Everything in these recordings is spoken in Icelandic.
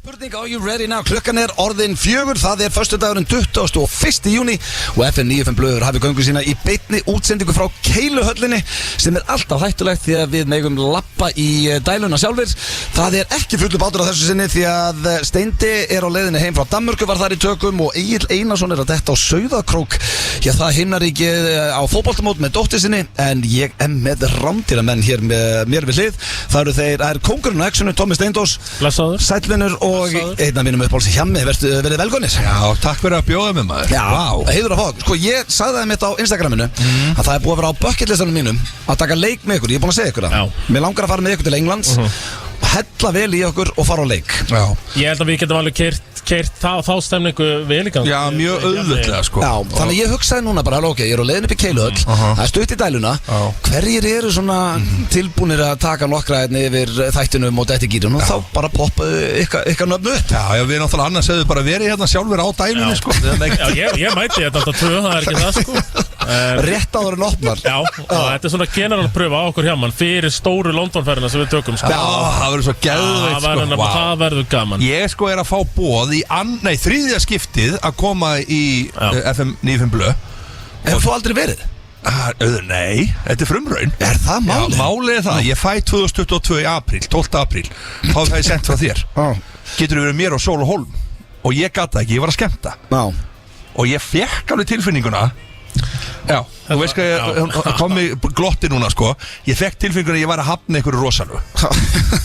Spurning, are you ready now? Klukkan orðin 4, það föstudagurinn 21. júní og FM 95 blöður hafi göngu sína í beinni útsendingu frá Keiluhöllinni sem alltaf hættulegt því að við megum lappa í dæluna sjálfur. Það ekki fullu bátur á þessu sinni því að Steindi á leiðinni heim frá Danmörku var þar í tökum og Egill Einarsson að detta á Sauðakrók. Já, það himnaríkið á fótboltamót með dóttur sinni en ég með rándýramenn hér með mér við hlið. Það er kóngurinn á Exxonu, Tommi Steindós. Blessaður. Sællvinur og einn af mínum uppáhalds Hjammi, verið velkomnir. Já, takk fyrir að bjóða mig maður. Já, heiður að fá. Sko, ég sagði það mitt á Instagraminu að það búið að vera á bucketlistanum mínum að taka leik með ykkur, ég búin að segja ykkur það. Mér langar að fara með ykkur til Englands hella vel í okkur og fara á leik. Já. Ég held að við getum alveg keyrt þá stemningu vel í gang. Já, mjög auðvitað sko. Já, þannig að ég hugsaði núna bara, ok, ég á leiðin upp í Keiluhöll, það stutt í dæluna. Hverjir eru svona tilbúnir að taka nokkra yfir þættinum og þetta gýrun og þá bara poppa ykkar nöfnu upp. Já, við náttúrulega annars hefðu bara verið hérna sjálfur á dælunni sko. Já, ég mæti þetta alltaf tvö, það ekki það sko. Rétt áður en opnar. Já, og þetta svona generalpröfa á okkur Hjamman fyrir stóru Londonferðina sem við tökum sko. Já, það verður svo geðveikt sko. Það verður gaman. Ég sko að fá boð í þriðja skiptið að koma í FM 95 blö. Hefur þú aldrei verið? Nei, þetta frumraun. Það málið? Já, málið það. Ég fæ 2022 í apríl, 12. apríl. Þá það sendt frá þér. Getur verið mér á Sól og Hólm. Og ég gat það ekki, ég var að skemmta. Og ég fekk alveg tilfinninguna. Já, þú veist hvað ég kom í glotti núna sko. Ég fekk tilfinninguna að ég var að hafna einhverju rosalu.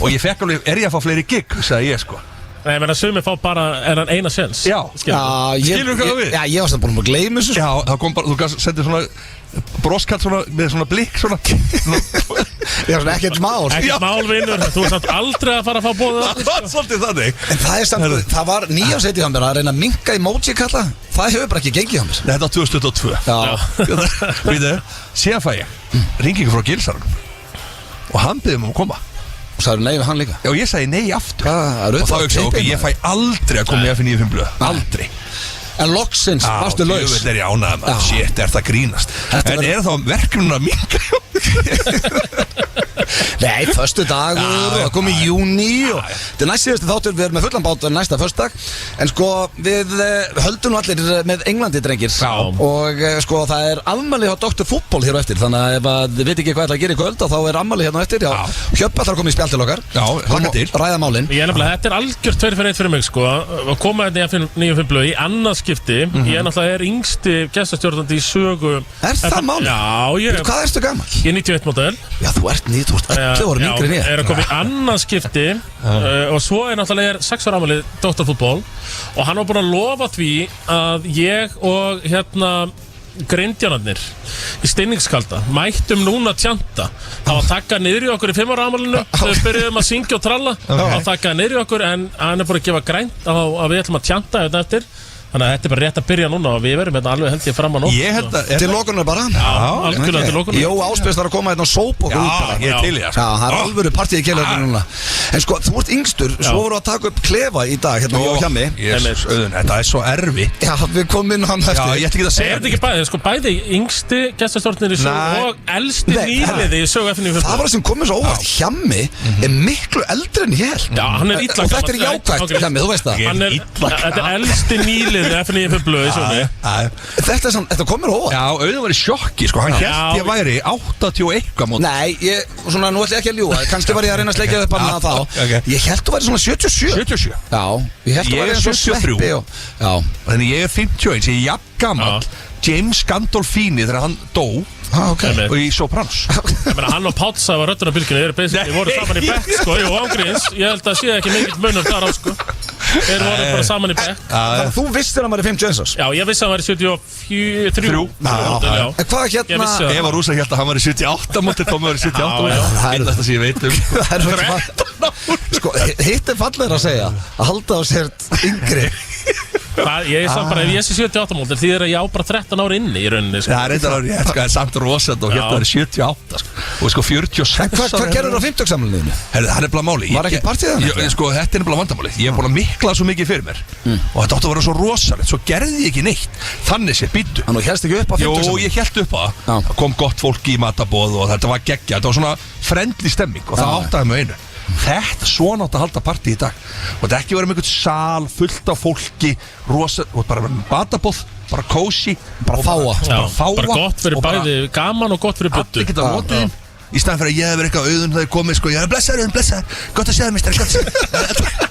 Og ég fekk alveg, ég að fá fleiri gig, sagði ég sko. Nei, menn að sumi fá bara eina sens. Já, skilur hvað við? Já, ég var samt búin að gleyma þessu. Já, það kom bara, þú sendir svona broskall svona, með svona blikk svona. Já, svona ekkert mál. Ekkert málvinur, þú er samt aldrei að fara að fá bóðið. Það var svolítið þannig. En það samt, það var nýjásetið hann að reyna að minka emoji kalla. Það hefur bara ekki gengið hann. Nei, þetta var 2022. Já. Víðu, síðan fæ ég hringingu frá Gilsarunum og hann biður mig að koma. Og sagði nei við hann líka? Já, ég sagði nei aftur. Og þá hugsaði, ok, ég fæ aldrei að koma í FM 95 blöð. Aldrei. En loksins varstu laus. Já, ég ánægð maður. Shit, það grínast. En þá verkefnuna minka? Nei, föstu dagur og það kom í júní og þetta næst síðusti þáttur, við erum með fullan bát næsta föstudag. En sko, við höldum allir með Englandi drengir og sko, það afmæli hjá Dr. Fútból hér á eftir, þannig að ef þið veit ekki hvað það gerir í kvöld þá afmæli hérna á eftir. Hjöppa þarf að koma í spjall til okkar. Já, hlaka til. Ræða málin. Þetta algjört 2 fyrir 1 fyrir mig sko, að koma hérna í FM 95 blöð í annað skipti. Ég náttúrulega yngsti gestastjórnandi í sögu. Það málið? Já, hvað ertu gamall? Ég er 91 model. Já, þú ert 11 árum yngri en ég. Að koma í annað skipti og svo náttúrulega 6 ára afmæli Dr. Fútból og hann var búinn að lofa því að ég og grindjarnarnir í Steiningskalda mættum núna tjanta. Það var takkað niður í okkur í 5 ára afmælinu þegar við byrjuðum að syngja og tralla og takkað niður í okkur en hann búinn að gefa grænt að við ætlum að tjanta þetta eftir. Þannig að þetta bara rétt að byrja núna og við verðum alveg held ég fram að nótt. Ég held að til lokunar bara. Já, algjörlega til lokunar. Jó, Áspjörs þarf að koma hérna og sópa okkur út bara. Já, ég til ég. Já, það alvöru partíð í Keiluhöllinni núna. En sko, þú ert yngstur, svo voru að taka upp klefa í dag hérna hjá Hjammi. Jesus, þetta svo erfitt. Já, við komum inn á hann eftir. Já, ég ætla ekki að segja. Þetta ekki bæði, sko bæði yngsti gestastjórnir í sögu og elsti nýliði í sögu FM 95. Það var það sem komið svo óvart. Hjammi miklu eldri en ég held. Já, hann illa og þetta jákvætt, Hjammi, þú veist það. Þetta elsti nýliði FM 95 blöð. Þetta komur óvart. Já, Auðun var í sjokki sko. Hann hélt ég væri 81 mót. Nei, svona nú ætla ég ekki að ljúga. Kannski var ég að reyna að sleikja upp hann að þá. Ég held þú væri svona 77. 77? Já, ég held þú væri svona 73. Þannig ég er 51, ég er jafn gamall James Gandolfini þegar hann dó og í Sopranos. Hann og Pálsa var röddun á bylginu. Þeir voru saman í bekk sko. Jú, ángríns. Ég held að sé ekki mikill munur þar á sko. Þeir voru bara saman í bekk. Þannig að þú vissir að hann var í 51. Já, ég vissi að hann var í 73. En hvað hérna Eva Rúsa held að hann var í 78 móti, Tómi var í 78. Það er þetta sem ég veit Sko, hitt fallegur að segja að halda á sér yngri. Ég er samt bara, ef ég sé 78 mótil því að ég á bara 13 ári inni í rauninni sko. Það reyndar árið, það er samt rosand og hérna er 78 sko. Og sko 46 Hvað gerður á 50-samluninu? Það er bara máli. Var ekki partíð þannig? Sko þetta er bara vandamáli. Ég hef búin að mikla svo mikið fyrir mér og þetta átti að vera svo rosalegt. Svo gerði ég ekki neitt. Þannig sé, býttu. Þannig hélst ekki upp á 50-samluninu? Jó, ég hélt upp á það. Það kom gott fólk í matabóð og þetta var geggja. Þetta var svona friendly stemming og það áttaði mig einu. Þetta svona átt að halda partí í dag. Og þetta ekki vera með einhvern sal fullt af fólki, rosa, og bara batabóð, bara kósi, bara fáa. Bara gott fyrir bæði, gaman og gott fyrir buddu. Allir geta notið þín. Í staðan fyrir að ég hef verið eitthvað auðun þegar ég komið sko, ég blessaður, gott að segja það mistari, gott að segja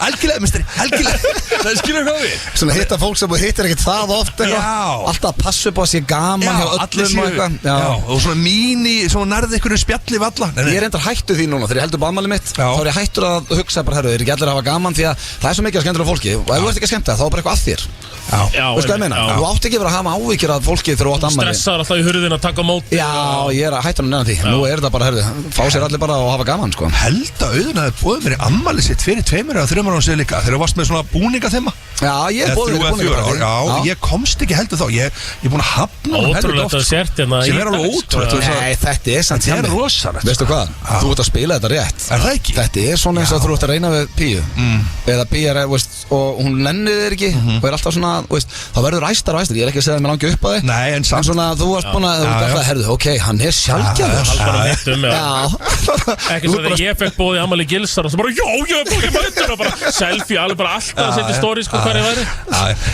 algjörlega mistari, algjörlega. Það skilur hvað við. Svona hitta fólk sem hittir ekkert það oft alltaf að passa upp á að sé gaman hjá öllum og eitthvað. Já, og svona míní, svona nærði einhverju spjalli valla. Ég er reyndar hættu því núna, þegar ég heldur upp afmælið mitt, þá er ég hættur að hugsa bara, herru, ekki allir að hafa gaman því að það er svo mikið að skemmtilega fólki og ef þú ert ekki að skemmta þá er bara eitthvað að þér. Veistu hvað ég meina? Þú átt ekki verið að hafa áhyggjur af fólki þegar þú átt afmæli. Stressaður alltaf í hurðin að taka á móti. Já, ég er að hætta nú neðan því. Nú er þetta bara, herru, fá sér allir bara og hafa gaman, sko. Held að auðun hafi búið mér í ammæli sitt fyrir 2 eða 3 árum síðan líka þegar þú varst með svona búninga þema. Já, ég búið mér í búninga. Já, ég komst ekki heldur þá. Ég er búin að hafna ótrúlegt að sért hérna sem er alveg ótrúlegt. Nei, þetta er samt þetta er rosalegt. Veistu hvað? Þú ert að spila þetta rétt. Er það ekki? Þetta er svona eins og þú ert að reyna við Píu eða Píu er, og hún nennir þér ekki og er alltaf svona, þá verður æstar og æstar. Ég er ekki að segja að mér langi upp að þig. Nei, en samt. En svona, þú varst búin að herðu, ok, hann er sjálfgjafur. Ekki svo þegar ég fekk bóði Amalí Gilsar og svo bara, já, ég er búin að mæta og bara selfie, alveg bara alltaf að setja story sko hvað ég væri.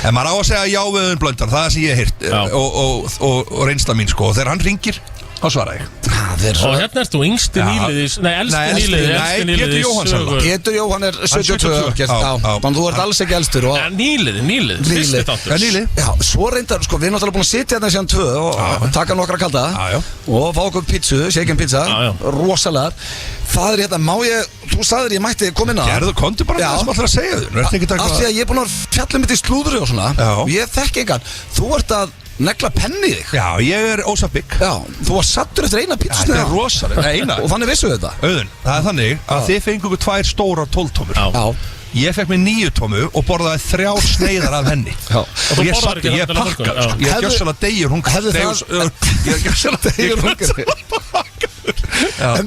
En maður á að segja já við Auðun Blöndal, það er sem ég hef heyrt og reynsla mín sko, og þegar hann ringir þá svara ég. Og hérna ert þú yngsti nýliðis, elsti nýliðis. Pétur Jóhann er 72, þannig þú ert alls ekki elstur. Nýlið, fyrsti þáttur. Já, svo reyndar, sko, við erum náttúrulega búin að sitja hérna síðan 2 og taka nokkra kalda og fá okkur pítsu, shaken pizza, rosalega. Það er hérna, þú sagðir ég mætti koma inn að Gerðu, komdu bara það sem allir að segja þér. Af því að ég er búin að fjalla mitt í slúðri og svona og ég þekki engan. Þú ert að negla penni í þig. Já, ég er ósabygg. Já, þú var sattur eftir eina pítsasneið. Þetta er rosalega, eina. Og þannig vissu þetta. Auðun, það er þannig að þið fengu ykkur 2 stórar 12-tómur. Já. Ég fekk mér 9-tómu og borðaði 3 sneiðar af henni. Já. Og ég satt, ég pakkaði, ég er gjössalega degjur hungar. Ég er gjössalega degjur hungar. En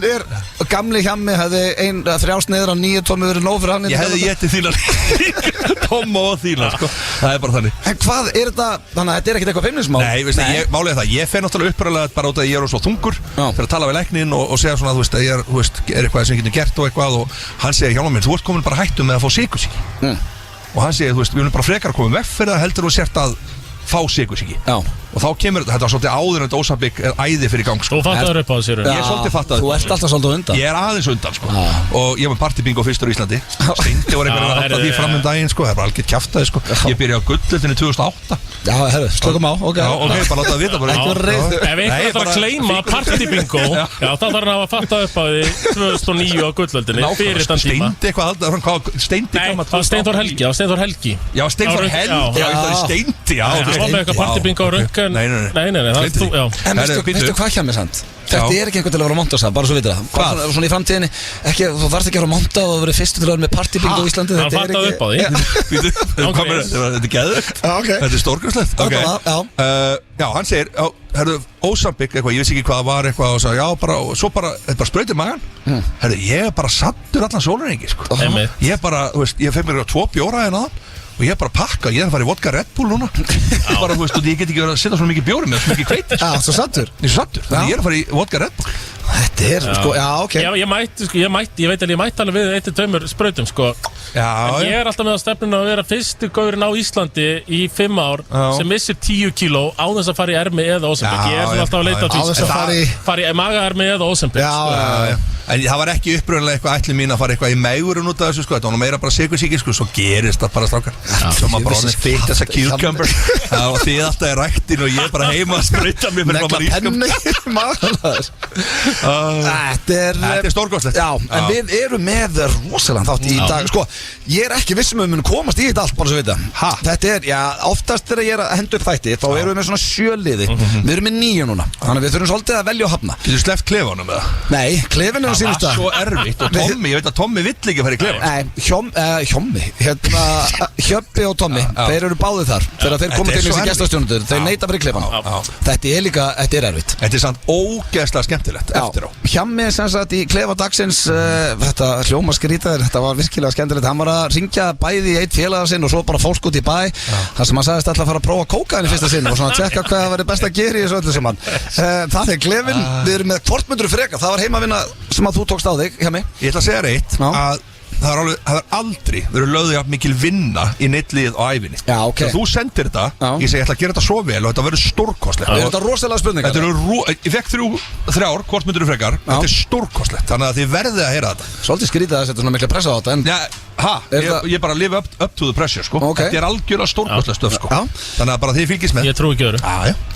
gamli hjammi hefði 3 sneiðar á 9 tómi verið nóg fyrir hann. Ég hefði getið þílar Tomma og þílar, sko. Það er bara þannig. En hvað er þetta, þannig að þetta er ekkert eitthvað feimnismál? Nei, veistu, málið er það, ég fer náttúrulega uppræðilega bara út að ég er svo þungur fyrir að tala við læknin og segja svona, þú veist, að ég er eitthvað sem ég getur gert og eitthvað og hann segir, hjálpa mér, þú ert komin bara hættu með að fá sykursýki. Og hann segir, þú veist, við viljum bara frekar koma veg fyrir það heldur þú sért að fá sykursýki. Og þá kemur þetta var svolítið áður en þetta ósabygg æði fyrir gang sko. Þú fattaður upp á það sér. Ég er svolítið fattaður. Þú ert alltaf svolítið undan. Ég er aðeins undan sko. Og ég var með partybingo fyrstur í Íslandi. Steindi var einhvern veginn að halda því fram daginn sko. Það er bara algjört kjaftaði sko. Ég byrjaði á gullöldinni 2008. Já, herru, slökum á. Ok, bara láta það vita bara. Ef einhvern þarf að gleyma partybingo, já, þá þarf hann að fatta upp á því 2009 á gullöldinni fyrir þann tíma. Steindi eitthvað Steinþór Helgi. Já, Steinþór Helgi. Nei, en veistu hvað hjá mig sant? Þetta er ekki einhvern til að vera að monta þess að, bara svo vitur það. Hvað? Svona í framtíðinni, þú þarfst ekki að vera að monta og verið fyrstu til að vera með partybingo í Íslandi. Það fattaði upp á því. Þetta er geðveikt. Þetta er stórkvæmslegt. Já, hann segir, herru, ósabygg eitthvað, ég veist ekki hvað það var eitthvað og sagði, já, bara, og svo bara, þetta bara sprautir magan. Herru, ég er bara sattur allan sólarhringi, sko. Ég er bara, þú veist, ég fekk mér 2 bjóra en aðan. Og ég er bara að pakka, ég er að fara í vodka Red Bull núna. Bara, þú veist, og ég get ekki verið að setja svona mikið bjóri með svo mikið hveiti. Já, svo sattur. Ég er sattur, þannig ég er að fara í vodka Red Bull. Þetta er, sko, já, ok. Já, ég veit alveg, ég mætti alveg við 1-2 sprautum, sko. Já, en ég er alltaf með á stefninu að vera fyrstu gaurinn á Íslandi í 5 ár sem missir 10 kíló á þess að fara í ermi eða ósembygg. Ég er svona alltaf að leita á þess að fara í magaermi eða ósembygg. En það var ekki uppröðinlega eitthvað ætlum mín að fara eitthvað í megurinn út af þessu sko. Þetta var nú meira bara sykursýki sko. Svo gerist það bara strákar. Svo maður bara orðin fitt þessa cucumber. Og þið alltaf er rættin og ég bara heima að sprauta mér fyrir maður ískap. Þetta er stórkostlegt. Já, en við erum með rosalega þátt í dag. Sko, ég er ekki vissum að við munum komast í þetta allt bara svo vita. Þetta er, já, oftast þegar ég er að henda upp þætti þá erum við með svona 7 liði. Við erum með 9 núna. Þannig við þurfum svolítið að velja og hafna. Getur sleppt klefanum eða? Nei, klefin er á sínum stað. Það var svo erfitt og Tommi, ég veit að Tommi vill ekki fara í klefan. Nei, Hjommi, Hjöppi og Tommi, þeir eru báðið þar. Þegar þeir koma til þessi gestastjónundur, þeir neita fyrir klefan. Þetta er líka, þetta er erfitt. Þetta er samt ógeðslega skemmtilegt eftir á. Hjammi sem sagt í klefa dagsins, þetta hljóma skrýtaður, þetta var virkilega skemmtilegt. Hann var að ringja bæði í eitt félaga sinn og svo bara fólk út í bæ. Þar sem hann sagðist alltaf að fara að prófa kókaín í fyrsta sinn og svona að tjekka hvað það væri best að gera í þessu öllu saman. Það er klefin, við erum með hvort myndur freka, það var heimavinna sem að þú tókst á þig hjá mig. Ég ætla að segja reitt að það er aldrei verið lögðu jafn mikil vinna í nettlið á ævinni. Já, ok. Þegar þú sendir þetta, ég segi ég ætla að gera þetta svo vel og þetta verður stórkostlegt. Er þetta rosalega spurningar? Ég fekk þrjár, hvort myndur þú frekar. Þetta er stórkostlegt, þannig að þið verðið að heyra þetta. Svolítið skrítið að setja svona mikla pressa á þetta en... Ég bara live up to the pressure, sko. Þetta er algjörlega stórkostlegt stöf, sko. Þannig að bara þið fylgist með. Ég trúi ekki öðru.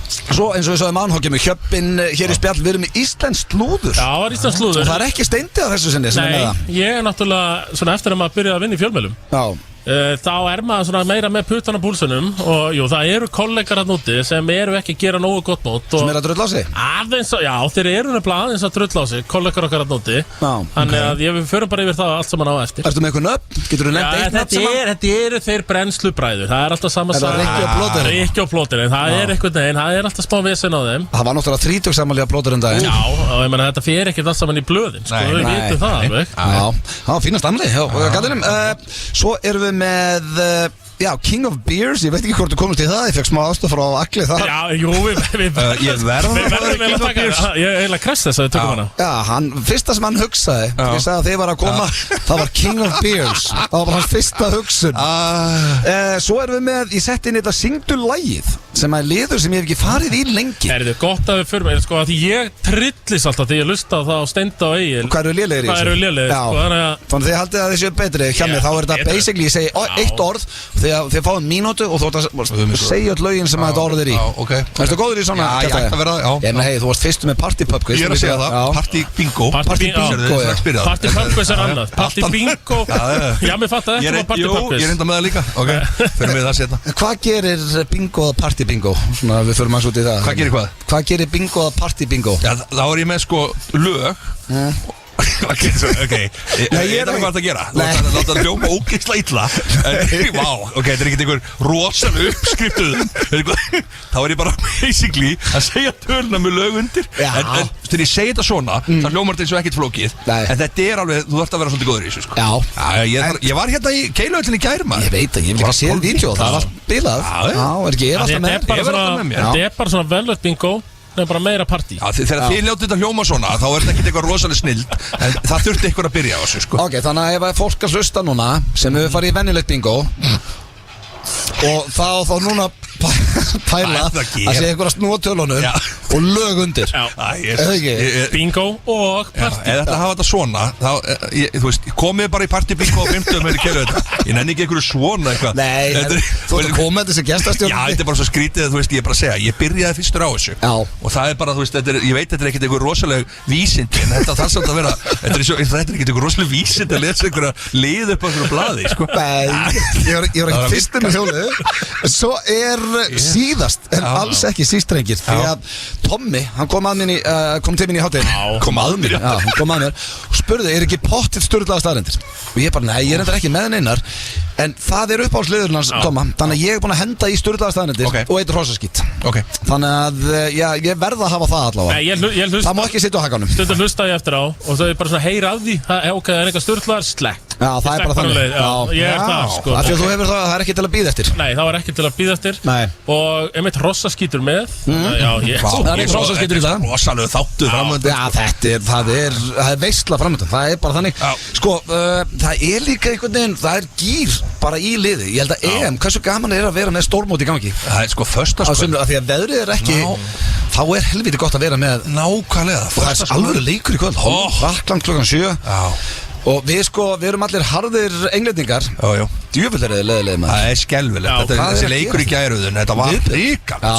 Svo eins og við sagðum án, þá kemur Hjöppin hér í spjall, við erum með íslenskt slúður. Já, það er íslenskt slúður. Og það er ekki Steindi á þessu sinni sem er með það. Nei, ég er náttúrulega svona eftir að maður byrjaði að vinna í fjölmiðlum. Já. Þá er maður svona meira með puttana púlsunum og jú, það eru kollegar að núti sem eru ekki að gera nógu gott mót sem er að drulla á sig? Aðeins, já, þeir eru nefnilega aðeins að drulla á sig, kollegar okkar að núti. Þannig að við förum bara yfir það allt saman á eftir. Ertu með eitthvað nöfn? Getur þú nefnt eitt nöfn saman? Þetta eru þeir brennslubræður, það er alltaf sama saga. Rikki og Plóterinn, það er einhvern veginn, það er alltaf smá vesen á þeim. Það var náttúrulega 30 samanlega Plóterinn daginn. Já, og ég meina þetta fer ekkert allt saman í blöðin, sko, við vitum það alveg. Já, það var fínast amli hjá gallinum. Svo erum við með já, King of Beers, ég veit ekki hvort þú komist í það, ég fekk smá ástof frá Agli þar. Já, jú, ég verðum vel að taka það. Ég eiginlega krest þess að við tökum hana. Já, fyrsta sem hann hugsaði, ég sagði að þið var að koma, það var King of Beers. Það var bara hans fyrsta hugsun. Svo erum við með, ég sett inn þetta Syngdu lagið, sem er liður sem ég hef ekki farið í lengi. Er þið gott að við fyrir mig, sko, að ég trillist alltaf þegar ég lusta það á Steinda og Egil. Hvað eru lélegir í þessu? Hvað eru lélegir, sko, þannig þið haldið að þið séu betri hjá mér, þá er þetta basically, ég segi eitt orð, þið fáum mínútu og þú ætti að segja öll lögin sem þetta orð er í. Erstu góður í svona? Já, ég ætti að vera, já. Ég meina, hei, þú varst fyrstu með Party Pub quiz. Ég er að segja það, Party Bingo. Party Pub quiz er annað. Party Bingo, já, mér fatt að þetta var Party Pub quiz. Ég er enda með það líka, ok, fyrir mig það setna. Hvað gerir bingo að Party Bingo? Svona, við förum að út í það. Hvað gerir hvað? Hvað gerir bingo að Party Bingo? Já, þá er ég með sko lög. Ok, ég er ekki hvað að gera. Láta það hljóma ógeðslega illa. Vá, ok, þetta er ekkert einhver rosalega uppskriftuð. Þá er ég bara basically að segja töluna með lög undir. En þegar ég segi þetta svona, þá hljómar þetta eins og ekkert flókið. En þetta er alveg, þú þarft að vera svolítið góður í þessu, sko. Já. Ég var hérna í Keilhöllinni í gær, maður. Ég veit ekki, ég vil ekki séð vídeo, það er allt bilað. Já, er ekki, ég er alltaf með. Þetta er bara svona velvægt bingo. Það er bara meira partí. Þegar þið ljótið þetta hljóma svona, þá er þetta ekkert eitthvað rosalega snild. En það þurfti eitthvað að byrja á þessu, sko. Ok, þannig að ef fólk að hlusta núna, sem hefur farið í venjulegt bingo, og þá núna pæla að sé einhverja snúa tölunum og lög undir. Bingo og partí. Ef þetta hafa þetta svona, þú veist, komið bara í partí bingo á 50 með kæru þetta. Ég nenni ekki einhverju svona eitthvað. Nei, þú ert að koma með þessi gestastjórn. Já, þetta er bara svo skrítið, þú veist, ég er bara að segja, ég byrjaði fyrstur á þessu. Og það er bara, þú veist, ég veit þetta er ekkert einhver rosaleg vísind, en þetta þarf samt að vera, þetta er ekkert einhver rosaleg vísind að lesa einhverja lið upp á einhverju blaði, sko. Ég var ekki fyrstur með hjólið. Svo er síðast, en alls ekki sístrengir, því að Tommi, hann kom til mín í hátteginu. Kom að mér? Já, hann kom að mér og spurði, er ekki pottið sturlaða staðrendir? Og ég bara, nei, ég er enda ekki með neinar. En það er uppáhaldsliðurinn hans, Tomma. Þannig að ég er búin að henda í sturlaða staðrendir og eitt hrossaskít. Þannig að, já, ég verð að hafa það allavega. Það má ekki sitja á hakanum. Stundum hlusta ég eftir á og þau er bara svona heyra af því. Ok, það er eitthvað sturlaðar, slekk. Já, það er bara þannig. Ég er það, sko. Af því að þú hefur það er ekki til að bíða eftir. Nei, það var ekki til að bíða eftir. Og einmitt hrossaskítur með. Það er eitthvað hrossaskítur í það. Rosalega þáttu framöndan. Já, það er veisla framöndan. Það er bara þannig. Sko, það er líka einhvern veginn, það er gýr bara í liði. Ég held að hversu gaman er að vera með stórmót í gangi. Það er sko föstaskvöld. Því að veðrið er ekki, þá er helviti gott að vera með. Nákvæmlega. Og það er alveg leikur í kvöld. Rakland klukkan 7. Og við erum allir harðir englendingar. Djöfull er þið leðilegið maður. Það er skelvilegt. Þessi leikur í gæruðun, þetta var ríkant. Já.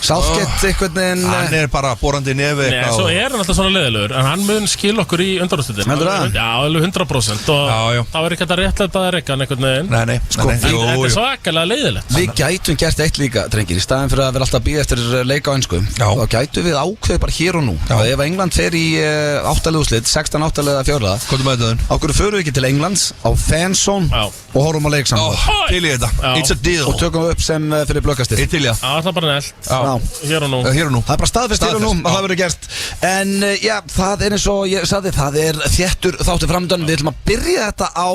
Sáfgett einhvern veginn. Hann er bara borandi nefi. Nei, svo er hann alltaf svona leðilegur. En hann mun skil okkur í undanúrslitin. Heldur það? Já, alveg 100%. Og það var ekki að réttlega að rekka hann einhvern veginn. Nei. Þetta er svakalega leiðilegt. Við gætum gert eitt líka, drengir. Í staðin fyrir að vera alltaf að bíða eftir leika á ensku, þá gætum við ákveðið bara hér og nú. Ef England fer í 8. úrslit, 16 8. 4. Okkur förum við ekki til Englands á Fanzone og horfum á leik saman. Til í þetta. It's a deal. Og tökum við upp sem fyrir blökkastir. Það er bara nelt. hér og nú. Það bara staðfest hér og nú að það verður gert. En já, það eins og ég sagði, það þéttur þáttur framöndan. Við ætlum að byrja þetta á,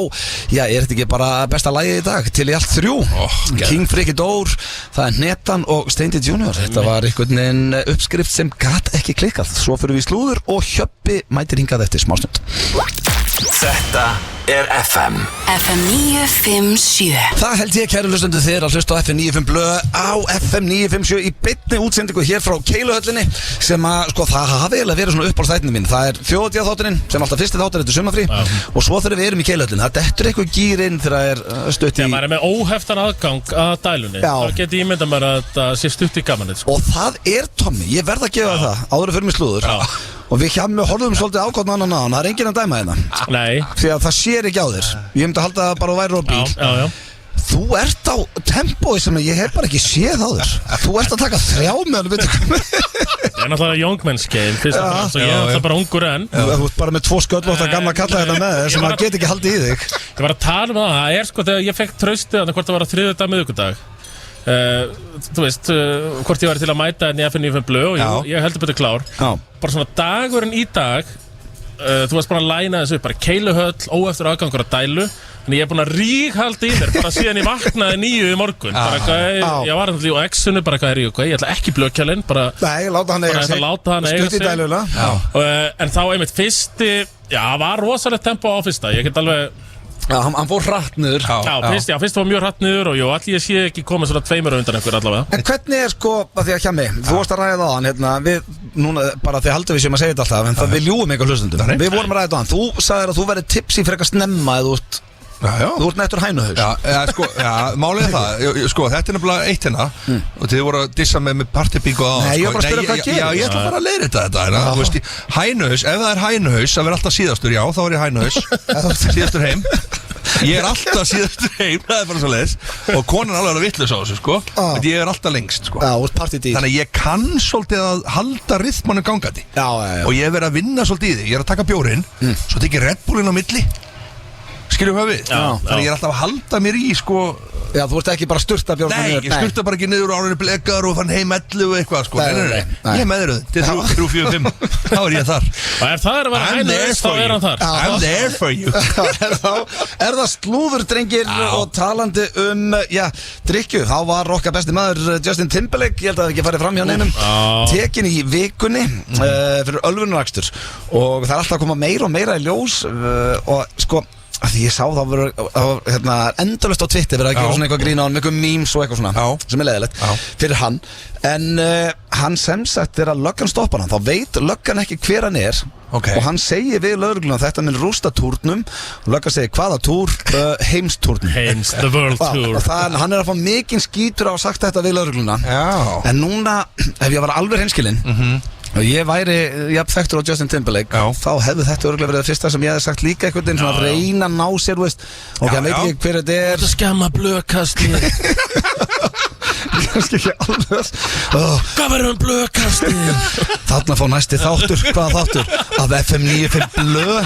já, þetta ekki bara besta lagið í dag, til í allt 3 King Friki Dór, það Netan og Steindi Junior. Þetta var einhvern veginn uppskrift sem gat ekki klikkað. Svo fyrir við í slúður og Hjöppi mætir hingað eftir smástund. Þetta FM 957. Það held ég, kæru hlustendur, þér að hlusta á FM 95 blöð á FM 957 í beinni útsendingu hér frá Keiluhöllinni, sem að, sko, það hafi eiginlega verið svona uppáhaldsþættirnir mín. Það þjóðhátíðarþátturinn, sem alltaf fyrsti þáttur eftir sumarfrí, og svo þegar við erum í Keiluhöllinni, það dettur eitthvað gír inn þegar það er stutt í... Já, maður með óheftan aðgang að dælunni. Það geti ímyndað mér að það sé stutt í gamanið, sko. Og það Tommy, ég verð að gefa það, áður að fyrir mig slúður. Og við hjá horfum svolítið ákvæmt annan á hann, það enginn að dæma hérna. Nei. Því að það sér ekki á þér. Ég myndi að halda það bara að væri á bíl. Já. Þú ert á tempói sem ég hef bara ekki séð á þér. Þú ert að taka 3 meðan, veitu hvað. Það er náttúrulega young men's game, fyrst og fremst, og ég er alltaf bara ungur enn. Þú ert bara með 2 sköllóttar gamla kalla hérna með þér sem maður get ekki haldið í þig. Ég var að tala um það er sko þegar ég fekk traustið að hvort það var á þriðjudag miðvikudag. Þú veist, hvort ég var til að mæta en í FM 95 blöð og ég heldur betur klár. Bara svona dagurinn í dag, þú varst bara að læna þessu upp, bara Keiluhöll, óeftir aðgangur að dælu. Þannig ég er búin að ríghalda í mér, bara síðan ég vaknaði 9 í morgun. Ég var alltaf á X-unu, bara hvað ég ætla ekki blöðkjælinn, bara... Nei, láta hann eiga sig, stutt í dæluna. En þá einmitt fyrsti, var rosalegt tempo á fyrsta, ég get alveg... Já, hann fór hratt niður. Fyrst var mjög hratt niður og allir ég sé ekki komið svona 2 undan einhver allavega. En hvernig sko, að því að Hjami, þú varst að ræða á hann, hérna, við, núna, bara því haldum við sem að segja þetta alltaf, en það við ljúum eitthvað hlustundum. Við vorum að ræða á hann, þú sagðir að þú verið tipsi fyrir eitthvað snemma eða þú ert nettur hænuhaus. Málið það, sko, þetta er nefnilega eitt hérna og þið voru að dissa með partybíku á það. Nei, ég var bara að spyrja hvað gerist. Já, ég ætla bara að leiðrétta þetta. Þú veist, hænuhaus, ef það er hænuhaus að vera alltaf síðastur, já, þá er ég hænuhaus, síðastur heim. Ég er alltaf síðastur heim, það er bara svo leiðis. Og konan alveg er vitlaus á þessu, sko. En ég er alltaf lengst, sko. Þannig að ég kann svolítið að halda rytmanum gangandi. Og ég er verið að vinna svolítið í því. Ég er að taka bjórinn, svo tek ég Red Bullinn á milli. Skiljum hvað við? Þannig ég er alltaf að halda mér í, sko. Já, þú ert ekki bara að sturta bjórn. Nei, ég sturta bara ekki niður á árinu blekar og fann heim 11 og eitthvað, sko. Nei. Ég er meðröð, til 3-4-5. Þá er ég þar. Og ef það er að vera hænuhaus, þá er hann þar. I'm there for you. Er það slúður, drengir, og talandi drykkju. Þá var okkar besti maður Justin Timberlake, ég held að það ekki farið fram hjá neinum, tekin í vikunni fyrir ölvunarakstur. Og það er alltaf að koma meira og meira í ljós og sko, því ég sá það var endalaust á Twitter verið að gera svona eitthvað grín á hann, mjög memes og eitthvað svona sem er leiðilegt fyrir hann. En hann sem sagt að löggan stoppar hann, þá veit löggan ekki hver hann er og hann segir við lögregluna að þetta mun rústa túrnum og löggan segir hvaða túr? Heimstúrnum. The World Tour. Og hann er að fá mikinn skítur á að sagt þetta við lögregluna. En núna, ef ég var alveg hreinskilinn og ég væri jafn þekktur á Justin Timberlake þá hefði þetta örgulega verið það fyrsta sem ég hefði sagt líka einhvern veginn svona að reyna að ná sér, veist, og hann veit ekki hver þetta er. Þetta skemma blöðkastið. Kannski ekki alveg. Hvað verður blöðkastið? Þarna fá næsti þáttur, hvaða þáttur? Af FM 95 blöð.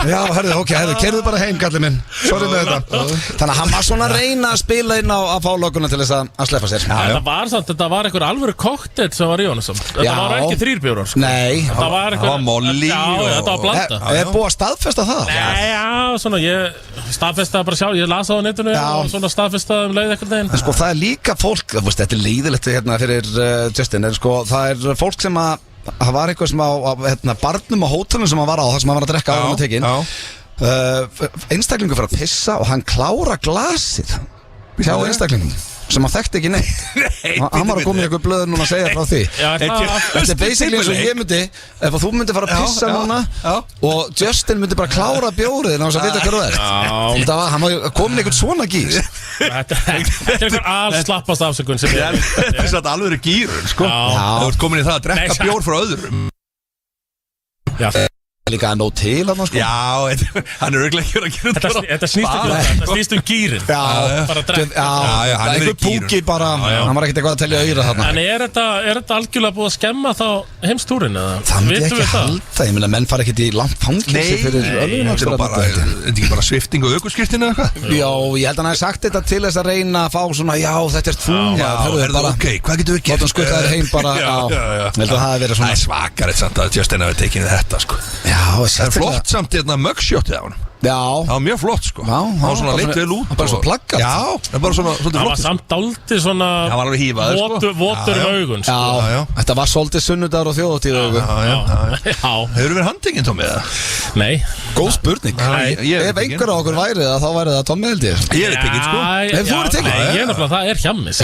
Já, herðu, keyrðu bara heim, kallið minn. Sorry með þetta. Þannig að hann var svona að reyna að spila inn á að fá lögguna til þess að sleppa sér. Þetta var einhver alvöru kokteil sem var í honum. Þetta var ekki 3 bjórar. Nei. Það var molli. Já, þetta var blanda. Er búið að staðfesta það? Nei, svona ég staðfestaði bara sjálf. Ég las það á netinu og svona staðfestaði leið eitthvað neginn. En sko, það er líka fólk, þetta er leiðilegt hérna fyrir Justin, en sko, það er fólk sem að það var eitthvað sem á barnum á hótelum sem hann var á, það sem hann var að drekka á hann og tekin einstaklingu fyrir að pissa og hann klára glasið hjá einstaklingum sem hann þekkti ekki neitt. Hann var að koma í eitthvað blöður núna að segja frá því. Þetta er basically eins og ég myndi, ef þú myndi fara að pissa núna og Justin myndi bara klára bjórið en hann var að vita hvað það er. Hann var komin eitthvað svona gýr. Þetta er eitthvað allslappast afsökun sem ég... Þetta er svona alveg gýrun, sko. Þú ert komin í það að drekka bjór frá öðrum. líka að nóg til hann sko. Já, hann örugglega ekki að gera Þetta snýst gýrin bara drekk Já, hann einhver púki bara, hann var ekkert eitthvað að telja auðra þarna. En er þetta algjörlega búið að skemma þá heimstúrin eða? Það myndi ekki halda, ég meina menn fara ekkert í langt fangilsi fyrir þetta er ekki bara svifting og ökuskirtinu eða eitthvað? Já, ég held að hann hafi sagt þetta til þess að reyna að fá svona, já, þetta er þú er það ok, hvað getur við gert? Látum skutta þér heim bara, ég held að það hafi verið svona. Það er svakar eitt samt að Justin hafi tekið þetta sko. Já, það er flott samt hérna mugshotið á hann. Já. Það var mjög flott sko. Það var svona leitt vel út. Bara svo plaggat. Já, það var bara svona flott. Það var samt dálítið svona það var alveg hífaður sko. Votur augun sko. Já, þetta var svolítið sunnudagur og þjóðhátíð augun. Já. Hefur verið handtekinn Tommi eða? Nei. Góð spurning. Ef einhver á okkur væri það, þá væri það Tommi held ég. Ég er tekinn sko. Ef þú eru tekinn? Nei, ég er nefnilega, það er hjammis.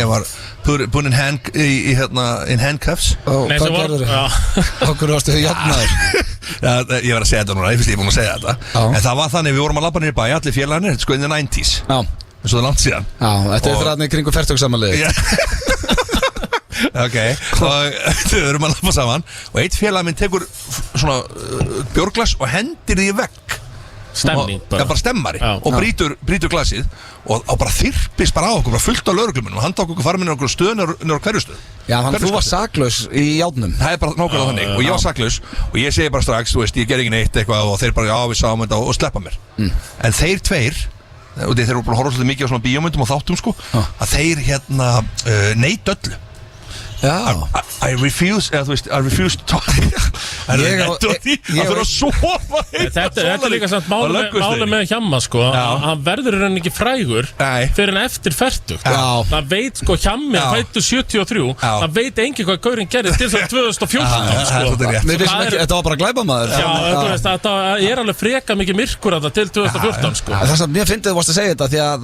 Ég var búinn in handcuffs. Hvað gerður þau? Okkur varstu þau jafnaður. Ég var að segja þetta núna, ég finnst ég búinn að segja þetta. En það var þannig, við vorum að labba niður í bæ, allir félagarnir, sko in the 90s. Já. En svo það langt síðan. Já, þetta er fyrir aðeins kringu fertugsammalið. Ok, og við erum að labba saman og eitt félag minn tekur svona bjórglas og hendir því í vegg. Stemming bara. Bara stemmari og brýtur glasið og bara þyrpist bara á okkur, bara fullt á lögreglumunum og hann tók okkur farið minni okkur stöð nýr hverju stöð. Já, þannig að þú var saklaus í játnum. Það er bara nákvæmlega þannig og ég var saklaus og ég segi bara strax, þú veist, ég ger ekki neitt eitthvað og þeir bara, já, við sáum þetta og sleppa mér. En þeir tveir, og þeir eru bara að horfa svolítið mikið á svona bíómyndum og þáttum sko, að þeir hérna neita öllu. Já. I refuse, eða þú veist, I refuse to talk. Ég fyrir að sofa. Þetta er líka samt máli með Hjamma sko. Hann verður í rauninni ekki frægur fyrir en eftir fertugt. Það veit sko Hjammi fættu 73. Það veit enginn hvað gaurinn gerði til þess að 2014 sko. Við vissum ekki, þetta var bara glæpamaður. Já, þetta er alveg freka mikið myrkur að það til 2014 sko. Það sem mér fyndið þú varst að segja þetta því að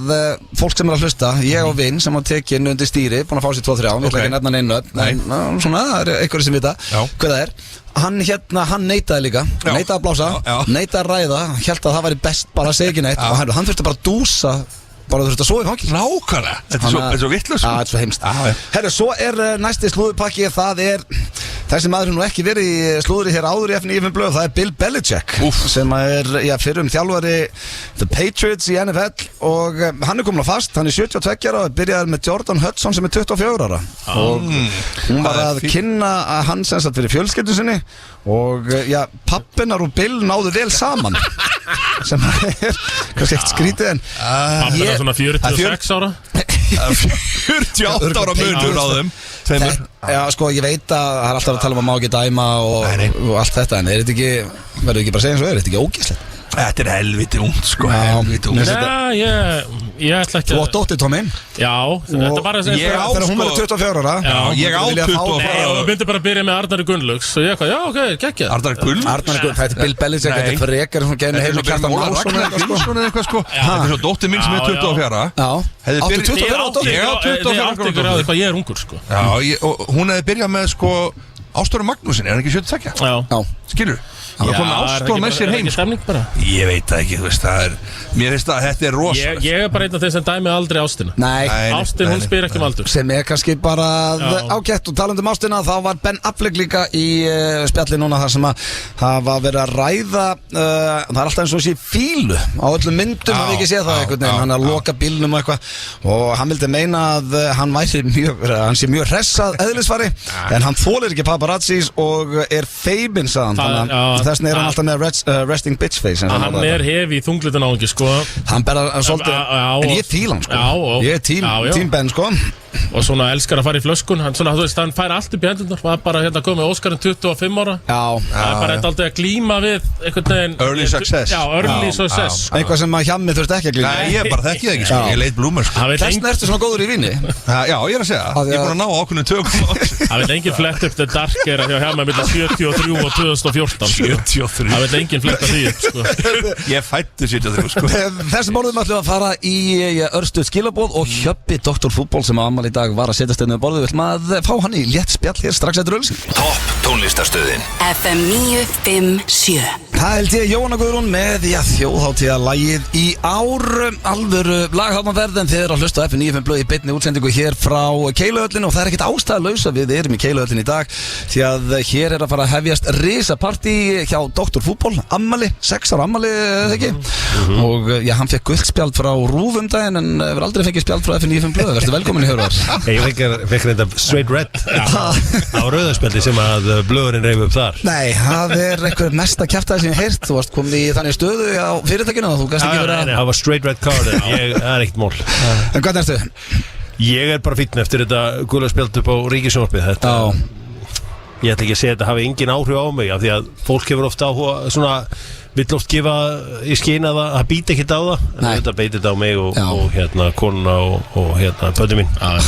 fólk sem er að hlusta, ég og vinn sem á tekinn undir stýri, búin að fá sér 2-3, við ætla ekki nefna neinu en svona, það er einhverju sem vita hvað það er. Hann neitaði líka, neitaði að blása, neitaði að ræða, hélt að það væri best bara að segja ekki neitt og hann þurfti bara að dúsa, bara þurfti að sofa í fangil. Nákvæmlega, þetta er svo vitlaust. Já, þetta er svo heimst. Herru, svo er næsti slúðupakki, það er þessi maður nú ekki verið í slúðri hér áður í F95 blöð, það er Bill Belichick sem er fyrrum þjálfari The Patriots í NFL og hann er komin á fast, hann er 72 ára og byrjaði með Jordan Hudson sem er 24 ára og hún var að kynna að hann sem sagt fyrir fjölskyldu sinni og pappinar og Bill náðu vel saman sem er kannski ekkert skrítið en pappinar svona 46 ára 48 ára munur á þeim. Já, sko, ég veit að það er alltaf að tala um að má ekki dæma og allt þetta, en er þetta ekki, verður ekki bara að segja eins og er þetta ekki ógeðslegt? Þetta er helviti ungt, sko, helviti ungt. Nei, ég ætla ekki Þú átt dóttir, Tommi. Já, þetta var að segja þegar hún verður 24 ára. Já, ég á 24 ára. Nei, og við myndum bara að byrja með Arnari Gunnlaugs og ég eitthvað, já, ok, geggjað. Arnari Gunnlaugs? Þetta er Bill Belichick, þetta er frekar sem hún genið heim og Kjartan Málsson eitthvað, sko. Þetta er svo dóttir mín sem er 24 ára. Áttu 24 ára dóttir? Ég á 24 ára. Ég er ungur, sko. Já, og hún hefði byrjað með, sko, Ástóri Magnúsin, er hann ekki 72? Já. Skilur? Það kom Ástór með sér heim Ég veit það ekki, þú veist, það er mér finnst að þetta er rosalegt Ég er bara einn af þeir sem dæmi aldrei ástina Ástin, hún spyr ekki um aldur sem er kannski bara ágætt og talandi um ástina, þá var Ben Affleck líka í spjalli núna þar sem að það var verið að ræða það er alltaf eins og þessi fílu á öllum myndum, hann ekki séð það einhvern veginn hann er að loka bílnum og eitthvað og hann vildi meina að hann sé mjög hressað eðlisfari en hann þolir ekki paparazzis og er feiminn sagðan þess vegna er hann alltaf með resting bitch face hann er hefi í þunglutun á ekki sko hann berða svolítið en ég fíla hann sko ég er tím Ben sko og svona elskar að fara í flöskun hann, svona, veist, hann fær allt upp í hendunar var bara hérna komið Óskarinn 25 ára það er bara alltaf að glíma við einhvern veginn early success early success eitthvað sem að Hjammi þurft ekki að glíma nei, ég bara þekki það ekki sko, ég leit blúmur sko þessna ertu svona góður í vinni já, ég er að segja, ég er búin að ná ákveðnum tökum það veit enginn flett upp The Dark er að Hjammi millir 73 og 2014 73 það veit enginn flett að því sko ég fættu 73 sko þessum orðum ætlum að fara í örstuð skilaboð og Hjöppi Dr. Fútból sem á afmæli í dag var að setjast inn með borðið. Við ætlum að fá hann í létt spjall hér strax eftir auglýsingar. Topp tónlistarstöðin FM 957. Það held ég Jóhanna Guðrún með þjóðhátíðarlagið í ár. Alvöru lagháttmanverð en þið eru að hlusta á FM 95 blöð í beinni útsendingu hér frá Keiluhöllinni og það er ekkert ástæðalaus að við erum í Keiluhöllinni í dag því að hér er að fara að hefjast risapartí hjá Dr. Fútból, ammali, 6 ára ammali eða ekki og já, hann fekk guldspjald frá RÚV daginn en hefur aldrei fengið spjald frá FM 95 blöð. Verstu velkomin í Hörvar. Ég fekk reynda straight red á rauðarspjaldi sem að blöðurinn reif upp þar. Nei, það er eitthvað mesta kjaftaði sem ég heyrt. Þú varst komin í þannig stöðu á fyrirtækinu og þú gæst ekki verið að... Nei, það var straight red card en það er ekkert mál. En hvað erstu? Ég er bara fínn eftir þetta gula spjald upp á Ríkissjónvarpið. Ég ætla ekki að segja að þetta hafi engin áhrif á mig af því að fólk hefur ofta áhuga svona vill oft gefa í skyn að það býta ekkert á það en þetta beitir þetta á mig og hérna konuna og hérna pötu mín. Það er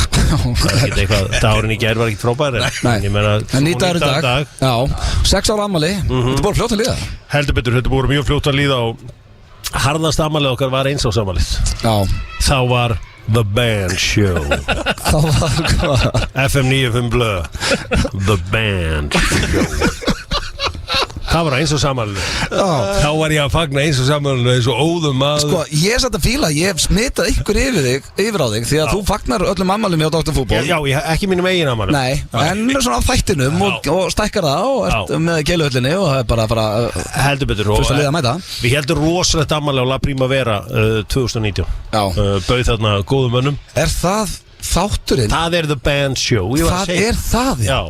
ekkert eitthvað, dagurinn í gær var ekkert frábær en ég meina en nýtaður í dag. Já, 6 ára ammali. Þetta er bara fljótt að líða. Heldur betur, þetta búið mjög fljótt að líða og harðast ammalið okkar var eins á samalið. Já. Þá var The Band Show. Þá var hvað? FM 95 blöð The Band Show. Það var eins og samanlega. Þá var ég að fagna eins og samanlega eins og óðum maður. Sko, ég er satt að fíla, ég hef smitað ykkur yfir á þig því að þú fagnar öllum ammælum hjá Dr. Fútból. Já, ekki mínum eigin ammælum. Nei, en svona á þættinum og stækkar það og ert með Keiluhöllinni og það er bara að fara heldur betur fyrst að liða að mæta. Við heldum rosalegt ammæli á La Primavera 2019. Bauð þarna góðum mönnum. Er það þátturinn? Það er The Band Show. Það er það, já.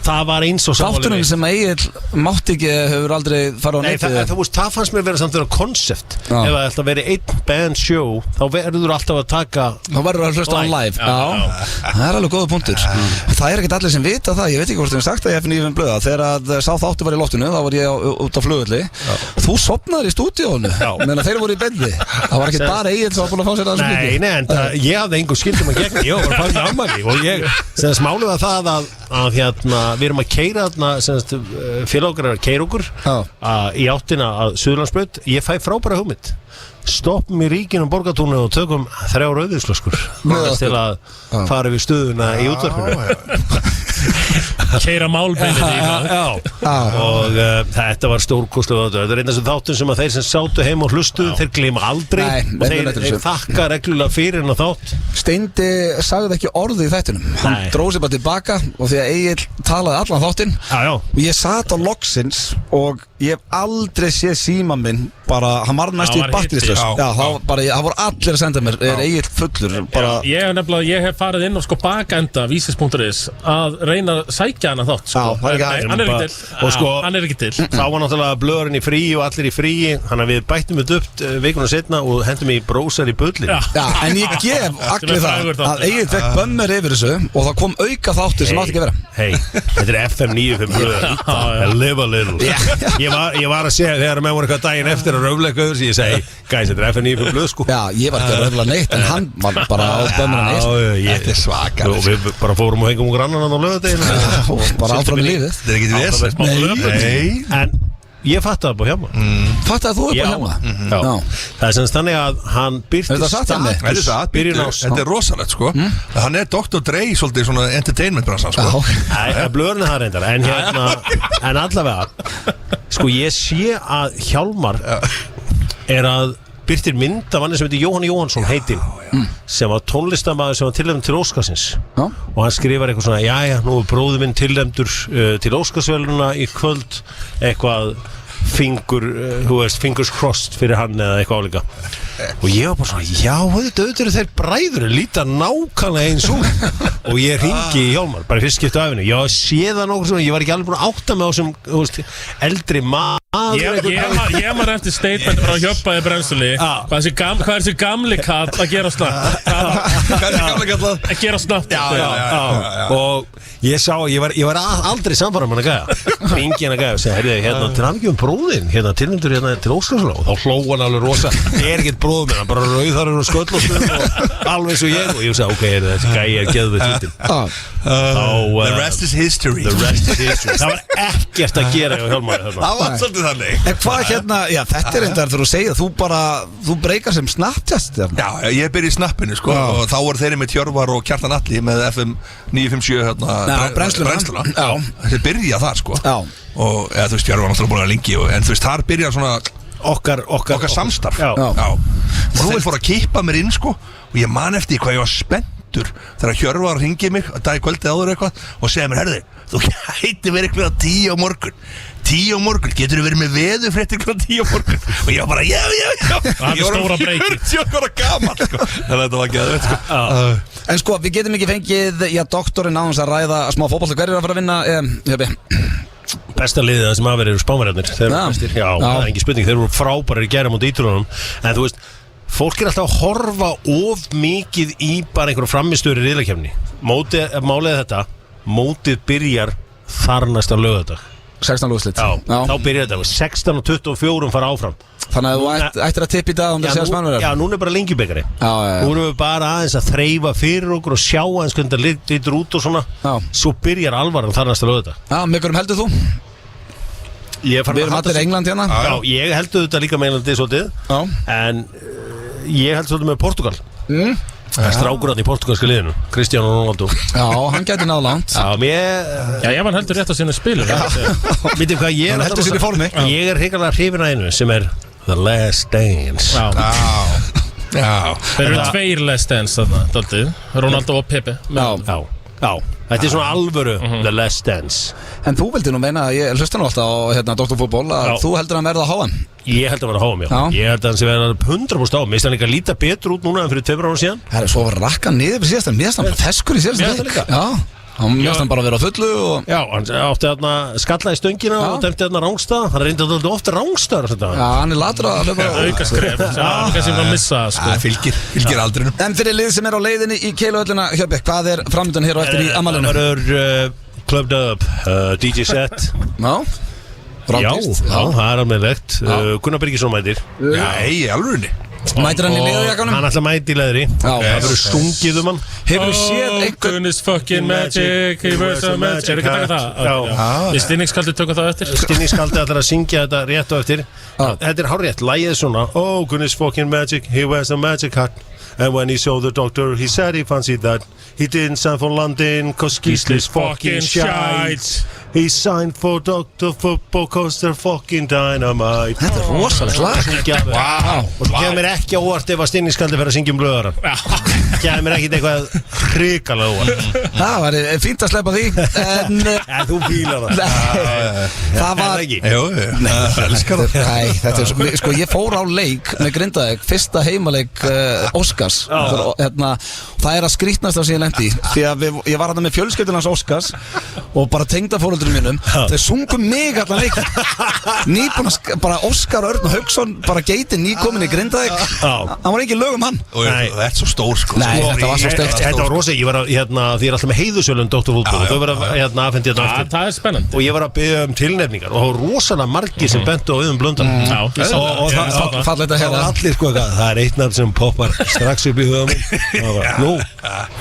Það var eins og samanlega. Þátturinn sem Egill mátti ekki hefur aldrei farið á netið. Nei, það fannst mér vera samt vera konsept. Ef það ætti að vera einn band show þá verður alltaf að taka þá verður að hlusta á live. Já, það er alveg góða punktur. Það er ekkert allir sem vita það. Ég veit ekki hvort þið sagt að ég FM 95 blöða. Þegar að sá þáttur var í loftinu þá var ég út á flugvelli. Þú sofnaðir í stúdíónu meðan þeir voru í beinni. Það var ekkert bara Egill sem var búinn að fá sér aðeins hluti. Nei, en ég hafði engu skyldum að gegna. Ég var bara að fagna afmæli og ég sem smálið var það að hérna við erum að keyra þarna félag okkar er að keyra okkur í áttina að Suðurlandsbraut. Ég fæ frábæra hugmynd. Stoppum í Ríkinu Borgartúni og tökum 3 rauðvínsflöskur til að fara við stöðuna í útvarpinu. Keyra málbeinið í og þetta var stórkostlega. Þetta er einn af þessum þáttum sem að þeir sem sátu heim og hlustuðu þeir gleyma aldrei og þeir þakka reglulega fyrir hennar þátt. Steindi sagði ekki orðið í þættinum. Hann dróð sér bara tilbaka og því að Egill talaði allan þáttinn og ég sat á loksins og ég hef aldrei séð síman minn bara, hann var næstu í batterislaus. Já, það voru allir að senda mér Egill fullur bara. Ég hef farið inn á bakenda vísis.is að reyna að sækja hana þátt hann er ekki til hann er ekki til. Þá var náttúrulega blöðurinn í frí og allir í frí þannig að við bættum þetta upp vikuna setna og hendum í brósar í bullin. En ég gef allir það að Egill fekk bömmur yfir þessu og það kom auka þáttur sem átti ekki að vera. Hei, þetta er FM 95 blöður live a little. Ég var að segja þegar með voru eitthvað daginn eftir að röfleika öður sem ég segi, guys, þetta er FM 95 blöð sko. Já, ég var ekki að röfla neitt en hann var bara á bömmurinn neitt. Þetta er svakar. Og við bara fórum og hengum úr grannan á lögadeginu. Bara áfram í lífið. Þetta er ekki vesen. Nei. En ég fattaði það bara hjá maður. Fattaði þú bara hjá maður? Já. Það er semst þannig að hann byrtist byrjun ás. Þetta er rosalegt sko. Hann er Dr. Dre svolítið svona entertainment bransan sko. Blöðurinn það reyndar. En allavega sko ég sé að Hjálmar er að byrtir mynd af hann sem heitir Jóhann Jóhannsson heitinn sem var tónlistarmaður sem var tilnefndur til Óskarsins og hann skrifar eitthvað svona jæja, nú er bróður minn tilnefndur til Óskarsverðlauna í kvöld eitthvað fingers crossed fyrir hann eða eitthvað álíka og ég var bara svona, já, auðvitað eru þeir bræður líta nákvæmlega eins út og ég hringi í Hjálmar, bara fyrst skiptu af henni ég sé það nokkur svona, ég var ekki alveg búin að átta mig á sem eldri maður Ég maður eftir statement frá Hjöppaði Brennstuli hvað er þessi gamli kall að gera snabbt Hvað er þessi gamli kall að gera snabbt og ég sá, ég var aldrei samfara með hann að gæja hringi hann að gæja og segja, heyrðu, hérna til hann ekki bróðin, hérna tilnefndur hérna til Óskarsverðlauna og þá hló hann alveg rosa er ekkert bróð með hann, bara rauðharður og sköllóttur og alveg eins og ég sagði, ok, þessi gæja er geðveitt hlutin The rest is history Það var ekkert að gera hjá Hjálmar Það var svolítið þannig En hvað hérna, já þetta er reyndar þegar þú segja þú breykar sem Snapchat Já, ég byrja í snappinu sko sko og þá voru þeirri með Tjörvar og Kjartan Atli með FM 957 hérna brennsluna þeir byrja þar sko og þú veist Tjörvar náttúrulega búin að lengi en þú veist þar byrja svona okkar samstarf og nú vil fór að kippa mér inn sko og ég man eftir hvað ég var spenntur þegar Hjörvar hringið mig dag í kvöldið áður eitthvað og segði mér herði þú hætti verið eitthvað 10 á morgun getur þú verið með veðurfréttir kl. 10 á morgun og ég var bara já það er stóra breykir 40 ára gamall sko þannig að þetta var geðveikt sko En sko við getum ekki fengið doktorinn á hans að ræða smá fótbolta hverjir að fara að vinna Besta liðið það sem aðverið eru Spánverjarnir þeir eru bestir, það er engin spurning þeir eru frábærir í gæra mútið Ítölunum en þú veist, fólk er alltaf að horfa of mikið í bara einhverju framistöru riðlakefni málið þetta mótið byrjar þar næsta laugardag 16 úrslit þá byrjar þetta 16 og 24 fara áfram Þannig að þú ættir að tippa í dag það sé að Spánverjar Já, núna er bara lengjubikari Nú erum við bara aðeins að þreifa fyrir okkur og sjá aðeins hvernig það lítur út og svona Svo byrjar alvaran þar næsta laugardag Með hverjum heldur þú? Við erum allir England hérna Já, ég heldur þetta líka með Englandi svolítið En ég heldur svolítið með Portugal Strákurinn í portugalska liðinu Cristiano Ronaldo Já, hann gæti náða langt Já, ég var heldur rétt að sinna spilur Vitið hvað ég heldur sinni formi Ég er hrigalega hrifin að einu sem er The Last Dance Þeir eru 2 Last Dance þarna Ronaldo og Pepe Já, þetta er svona alvöru The Last Dance En þú vildi nú meina, ég hlusta nú alltaf á Dr. Fútból að þú heldur að verða á HM Ég held að vera á HM, já Ég held að hann sé verða 100% á Mér finnst hann líka líta betur út núna en fyrir 2 ára síðan Það er svo að rakka niður fyrir síðast en mér finnst hann bara feskur í síðast líka Já, hann mér finnst hann bara að vera á fullu Já, hann átti þarna skalla í stöngina og dæmti þarna rángstað Hann reyndi alltaf ofta rángstað Já, hann er latur að auka skref Það sem að missa fylgir aldrinu En fyrir lið sem er á leiðinni í Keiluhöllina Hjöbbi, hvað er framöndan hér og eftir í ammælinu? Það verður Clubbed Up, DJ set Já, það er alveg Gunnar Birgisson mætir Nei, alveg Mætir hann í leðurjakkanum? Hann ætla að mæti í leðri Það verður stungið hann Hefur þú séð einhvern Goodness fucking magic He was a magic Er ekki að taka það? Í stinningskaldi tökum það eftir Stinningskaldi ætlar að syngja þetta rétt og eftir Þetta er hárrétt, lagið svona Oh goodness fucking magic He was a magic hat And when he saw the doctor He said he fancied that He didn't sign for London Cause Gisli's fucking shite He signed for Dr. Football Cause they're fucking dynamite Þetta er rosalegt lag Og það kemur ekki á óvart ef að stinningskaldi fyrir að syngja blöðaran Kemur ekki eitthvað hrikalega óvart Það var fínt að sleppa því En þú fílar það var ekki elskar það Nei, þetta er sko ég fór á leik með Grindavík fyrsta heimaleik Óskars það er að skrýtnast af síðan lendi því að ég var hérna með fjölskyldunans Óskars og bara tengdafóreldurum mínum þeir sungum mig allan leik nýbúin að bara Óskar Örn Hauksson bara geitin nýkomin í Grindavík hann var ekki lög um hann Það er svo stór sko Nei, þetta var svo steikt Þetta var rosa, ég var að, því ég er alltaf með heiðusölun Dr. Fútból og þau verða afhendi þetta aftur Það er spennandi og ég var að byggja tilnefningar og það var rosalega margir sem bentu á Auðun Blöndal og fallegt að heyra allir sko það er eitt nafn sem poppar strax upp í huga nú,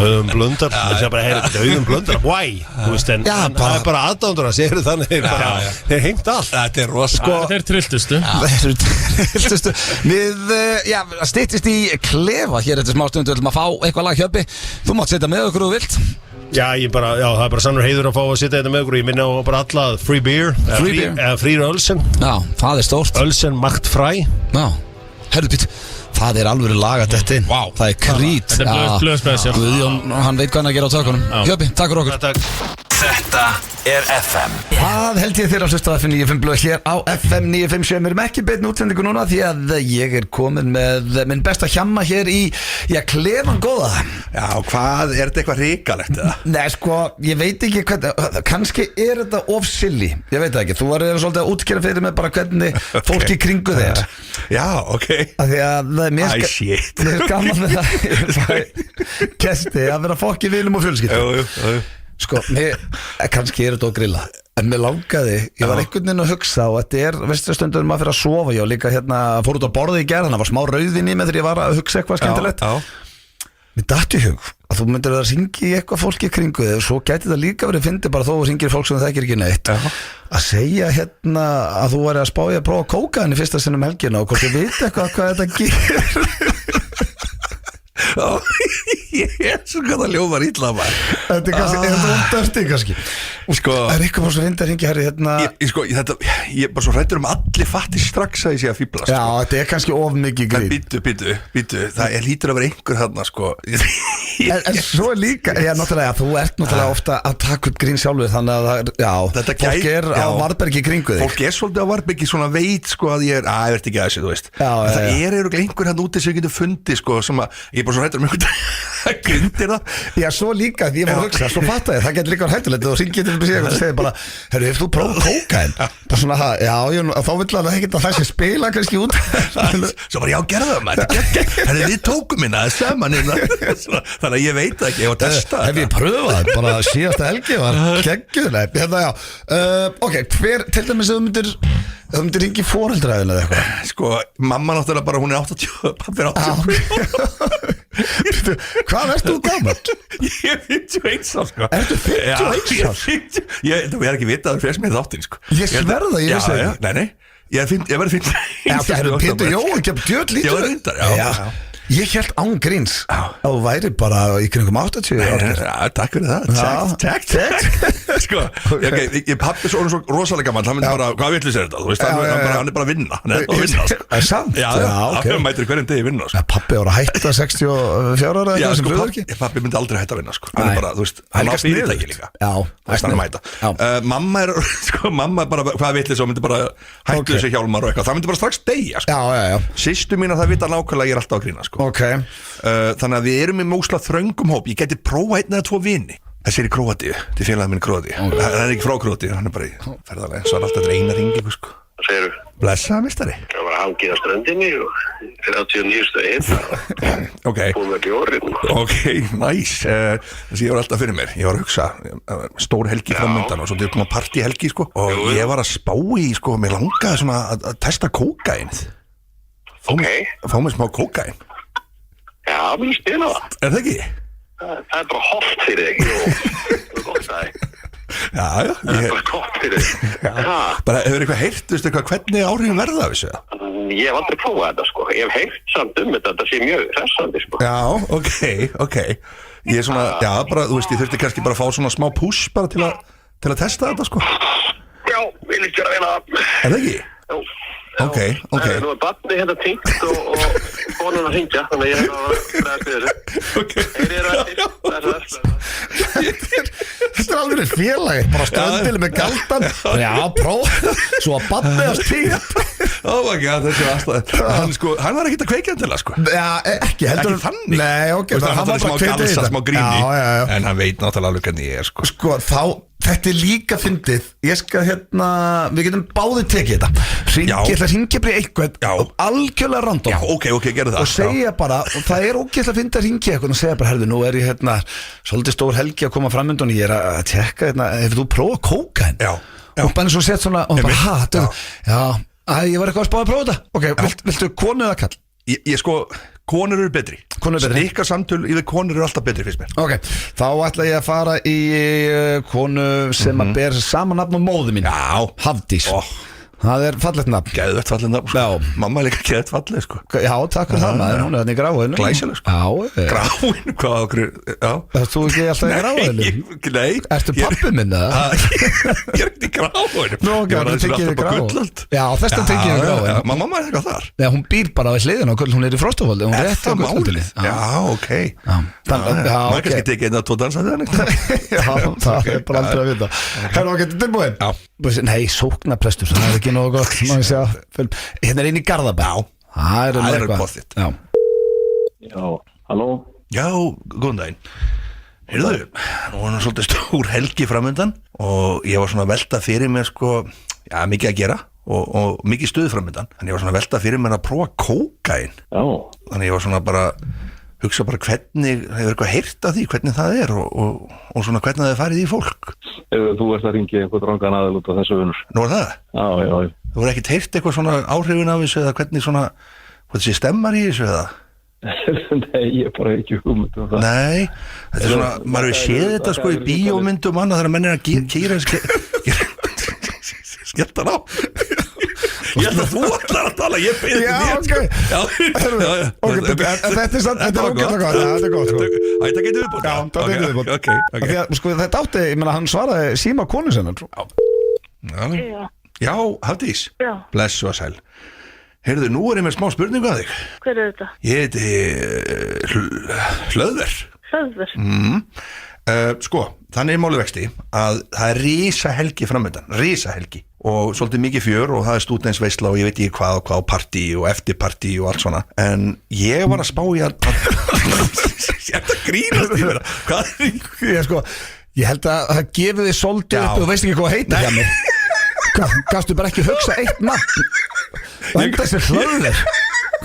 Auðun Blöndal það er bara að heyra þetta Auðun Blöndal why, þú veist en það er bara aðdándur að segja þannig þeir hengt allt Þetta er rosa Þeir trilltustu Við, styttist í klefa hér eftir smá stundu, við ætlum að fá eitthvað lag Hjöbbi, þú mátt setja með okkur og þú vilt Já, það er bara sannur heiður að fá að sitja þetta með okkur og ég minna á bara alla free beer Frýr Ölsen Já, það er stórt Ölsen macht frei Já, herru býtt Það er alveg lagat þetta inn Það er krít Þetta er blöðspecial Guðjón, hann veit hvað hann að gera á tökunum Hjöbbi, takk fyrir okkur Þetta er FM Það held ég þér að hlusta á FM 95 blöð hér á FM 957 Mér erum ekki beinni útsendingu núna því að ég er komin með minn besta hjamma hér í, klefan góða Já, hvað, er þetta eitthvað ríkalegt eða? Nei, sko, ég veit ekki hvernig, kannski er þetta of silly Ég veit það ekki, þú var svolítið að útskýra fyrir mig bara hvernig fólki kringu þér Já, ok Því að mér er gaman með það Kesti að vera fokk í vinum og fjölskyldu Sko, kannski er þetta á grilla En mér langaði, ég var einhvern veginn að hugsa Og þetta er, veistu stundum maður fyrir að sofa Ég var líka fór út á borðið í gerð Það var smá rauðin í mig þegar ég var að hugsa eitthvað skemmtilegt Mér datt í hug að þú myndir að syngja í eitthvað fólki kringu þig Og svo gæti það líka verið fyndið bara þó að syngja fólk sem það þekkir ekki neitt Að segja að þú væri að spája að prófa kókaðin í fyrsta sinnum helgina Og hvort ég veit eitthvað hvað þetta gerir Ég svo hvað það ljómar illa maður. Þetta er kannski, þetta vondasti kannski. Sko, Það er eitthvað svo reyndi að ringja herri hérna. ég er bara svo hræddur allir fatti strax að ég sé að fíbla sko. Já, þetta er kannski of mikið grín. Býtu, það lítur að vera einhver þarna sko. En svo er líka, náttúrulega, þú ert náttúrulega ofta að taka upp grín sjálfur, þannig að fólk er á varðbergi kringu þig. Fólk er svolítið á varðbergi svona veit sko að ég verð ekki að þessu, þú veist. Það er einhver hann úti sem ég getur fundið sko, sem að ég er bara svo hræddur einhvern grindir það. Já, svo líka, því ég var að hugsa, svo fatta ég, það getur líka hættulegt og hringið til að segja, og segir bara, herru, hefur þú prófað kókain? Bara svona, þá vill hann ekkert að það sé spila kannski út. Svo bara, já, gerðu það maður, herru, við tókum minna það saman þannig að ég veit ekki, ég var að testa Hef ég pröfað, bara síðasta helgi var geggjuð, ok, hver, til dæmis ef þú myndir ringi foreldræðina eða eitthvað. Sko, mamma náttúrulega bara, hún er 80, pappi er 80. Hvað ertu þú gamall? Ég er 51 árs, sko. Ertu 51 árs? Þú er ekki vitað að þú fyrst með þáttinn, sko. Ég sverða, ég vissi ekki. Nei, ég verði 51. Já, Pétur Jóhann kemur djöð lítur. Já, reyndar, já. Ég held án gríns að þú væri bara í kringum 80 ára. Já, takk fyrir það. Takk. Sko, pappi er svo rosalega gammal, hann myndi bara, hvað vitlis er þetta? Þú veist, hann er bara að vinna. Hann er að vinna, sko. Það er sant? Já, hann mætir hverjum degi vinna, sko. Pappi ára hætta 64 ára Já, sko, pappi myndi aldrei hætta að vinna, sko. Hann er bara, þú veist, hann á fyrirtæki líka. Já, hann er að mæta. Mamma er, sko, bara, hvað vitlis og myndi bara hættu þessi hjálmar og eitthvað. Það myndi bara strax deyja, sko. Já. Systur mín að það vita nákvæmlega ég er alltaf að grína, sko. Okay. Þannig að við erum í mósla þröngum hóp. Ég geti prófa einn eða 2 vini. Þessi er í Króatíu, til félagið minn í Króatíu. Það er ekki frá Króatíu, hann er bara í ferðalega. Svo er alltaf eina ringi, sko. Hvað segirðu? Blessaða, mistari. Það var hangið á ströndinni og 39. hita. Ok. Búið með bjórinn. Ok, nice. Þessi ég var alltaf fyrir mér. Ég var að hugsa, stór helgi framöndan og svo til að koma partíhelgi, sko. Og ég var að spá í, sko, mér langaði svona að testa kókainið. Fá mér smá kókain. Já, við spila það. Er það ekki? Það er bara holt fyrir þig. Jú, gott það. Já. Það er bara gott fyrir þig. Bara, hefur eitthvað heyrt, veistu eitthvað, hvernig áhrifin verða af þessu? Ég hef aldrei prófað þetta, sko. Ég hef heyrt samt þetta sé mjög hressandi, sko. Já, ok. Ég er svona, já, bara, þú veist, ég þurfti kannski bara að fá svona smá push bara til að testa þetta, sko. Já, við líkt að reyna það. Er það ekki? Jú. Ok. Nú er barnið hérna tengt og konan að hringja, þannig að ég er að bregðast við þessu. Þetta er alveg félagi, bara strandili með galdan. Já, próf, svo að barnið að stíða. Oh my god, þessi aðstæð. Hann var ekkert að kveikja til það, sko. Já, ekki heldur. Ekki þannig. Nei, ok. Hann var bara smá galsa, smá gríni. Já. En hann veit náttúrulega alveg hvernig ég er, sko. Sko, þetta er líka fyndið. Ég skal við getum báðið tekið þetta. Ég ætla að hringja bara í eitthvað algjörlega random. Já, ok, gerðu það. Og segja bara, og það er ógeðslega að finna að hringja eitthvað og segja bara, herðu, nú er ég svolítið stór helgi að koma framöndan og ég er að tjekka hefur þú prófað kókain? Já. Og bara eins og sett svona, og bara, ég var eitthvað að spá að prófa þetta. Ok, viltu konu eða kall? Ég sko, konur eru betri. Snikka samtöl yfir konur eru alltaf betri fyrst mér. Ok, þá ætla ég að fara í konu sem að ber sama nafn og móðu mín. Já. Hafdís. Það er fallegt nafn. Geðvegt fallegt nafn, sko. Já. Mamma er líka geðvegt falleg, sko. Já, takk fyrir það, maður. Hún er þarna í gráinu. Glæsileg, sko. Já. Gráinu, hvað okkur, já. Erst þú ekki alltaf í gráinu? Nei. Ertu pappi minn, eða? Ég er ekki í gráinu. Nú, ok, hún tengið í gráinu. Já, þess að tengið í gráinu. Mamma er eitthvað þar. Já, hún býr bara á hliðinu á Gull, hún er í Frostafoldi. Hún er rétt á Gullholdinni. Já, ok. Maður kannski tekið einn að tvo dansa Já, það er bara aldrei að vita. Herra, ok, tilbúin? Já. Nei, sóknarprestur, það er ekki nógu gott. Hérna er inn í Garðabæ. Það er pottitt. Já, halló. Já, góðan daginn. Heyrðu, nú var svolítið stór helgi framöndan og ég var svona að velta fyrir mér, sko, já, mikið að gera og mikið stuð framöndan. Þannig ég var svona að velta fyrir mér að prófa kókain. Já. Þannig ég var svona bara hugsa bara hvernig, hefur eitthvað heyrt af því hvernig það er og svona hvernig það er farið í fólk. Þú ert að ringja einhvern rangan aðal út af þessu vinnur. Nú er það? Já. Þú voru ekkert heyrt eitthvað svona áhrifin af þessu eða hvernig svona, hvað þessi stemmar í þessu eða? Nei, ég er bara ekki hugmynd um það. Nei, þetta er svona, maður hefur séð þetta sko í bíómyndum annað þegar menn er að kýra skelltan á. Ég held að þú ætlar að tala, ég byrði Já, ok. Þetta er samt, þetta er ógætt að gott. Þetta er gott, sko. Þetta getur viðbútt. Já, þetta getur viðbútt. Ok. Því að, sko, þetta átti, ég meina, hann svaraði síma konu sinnar. Já, Hafdís. Já. Blessu að sæl. Heyrðu, nú er ég með smá spurningu að þig. Hver er þetta? Ég heiti Hlöðver. Hlöðver? Sko, þannig er máli vexti að það er risahelgi framöndan, risahelgi og svolítið mikið fjör og það er stúdensveisla og ég veit ekki hvað og hvað og partí og eftirpartí og allt svona en ég var að spá í að þetta grínast í vera hvað er Ég, sko, ég held að það gefið þið svolítið upp og þú veist ekki hvað heitir hjá mig Hvað, gafstu bara ekki hugsa eitt nafn Enda sér Hlöðver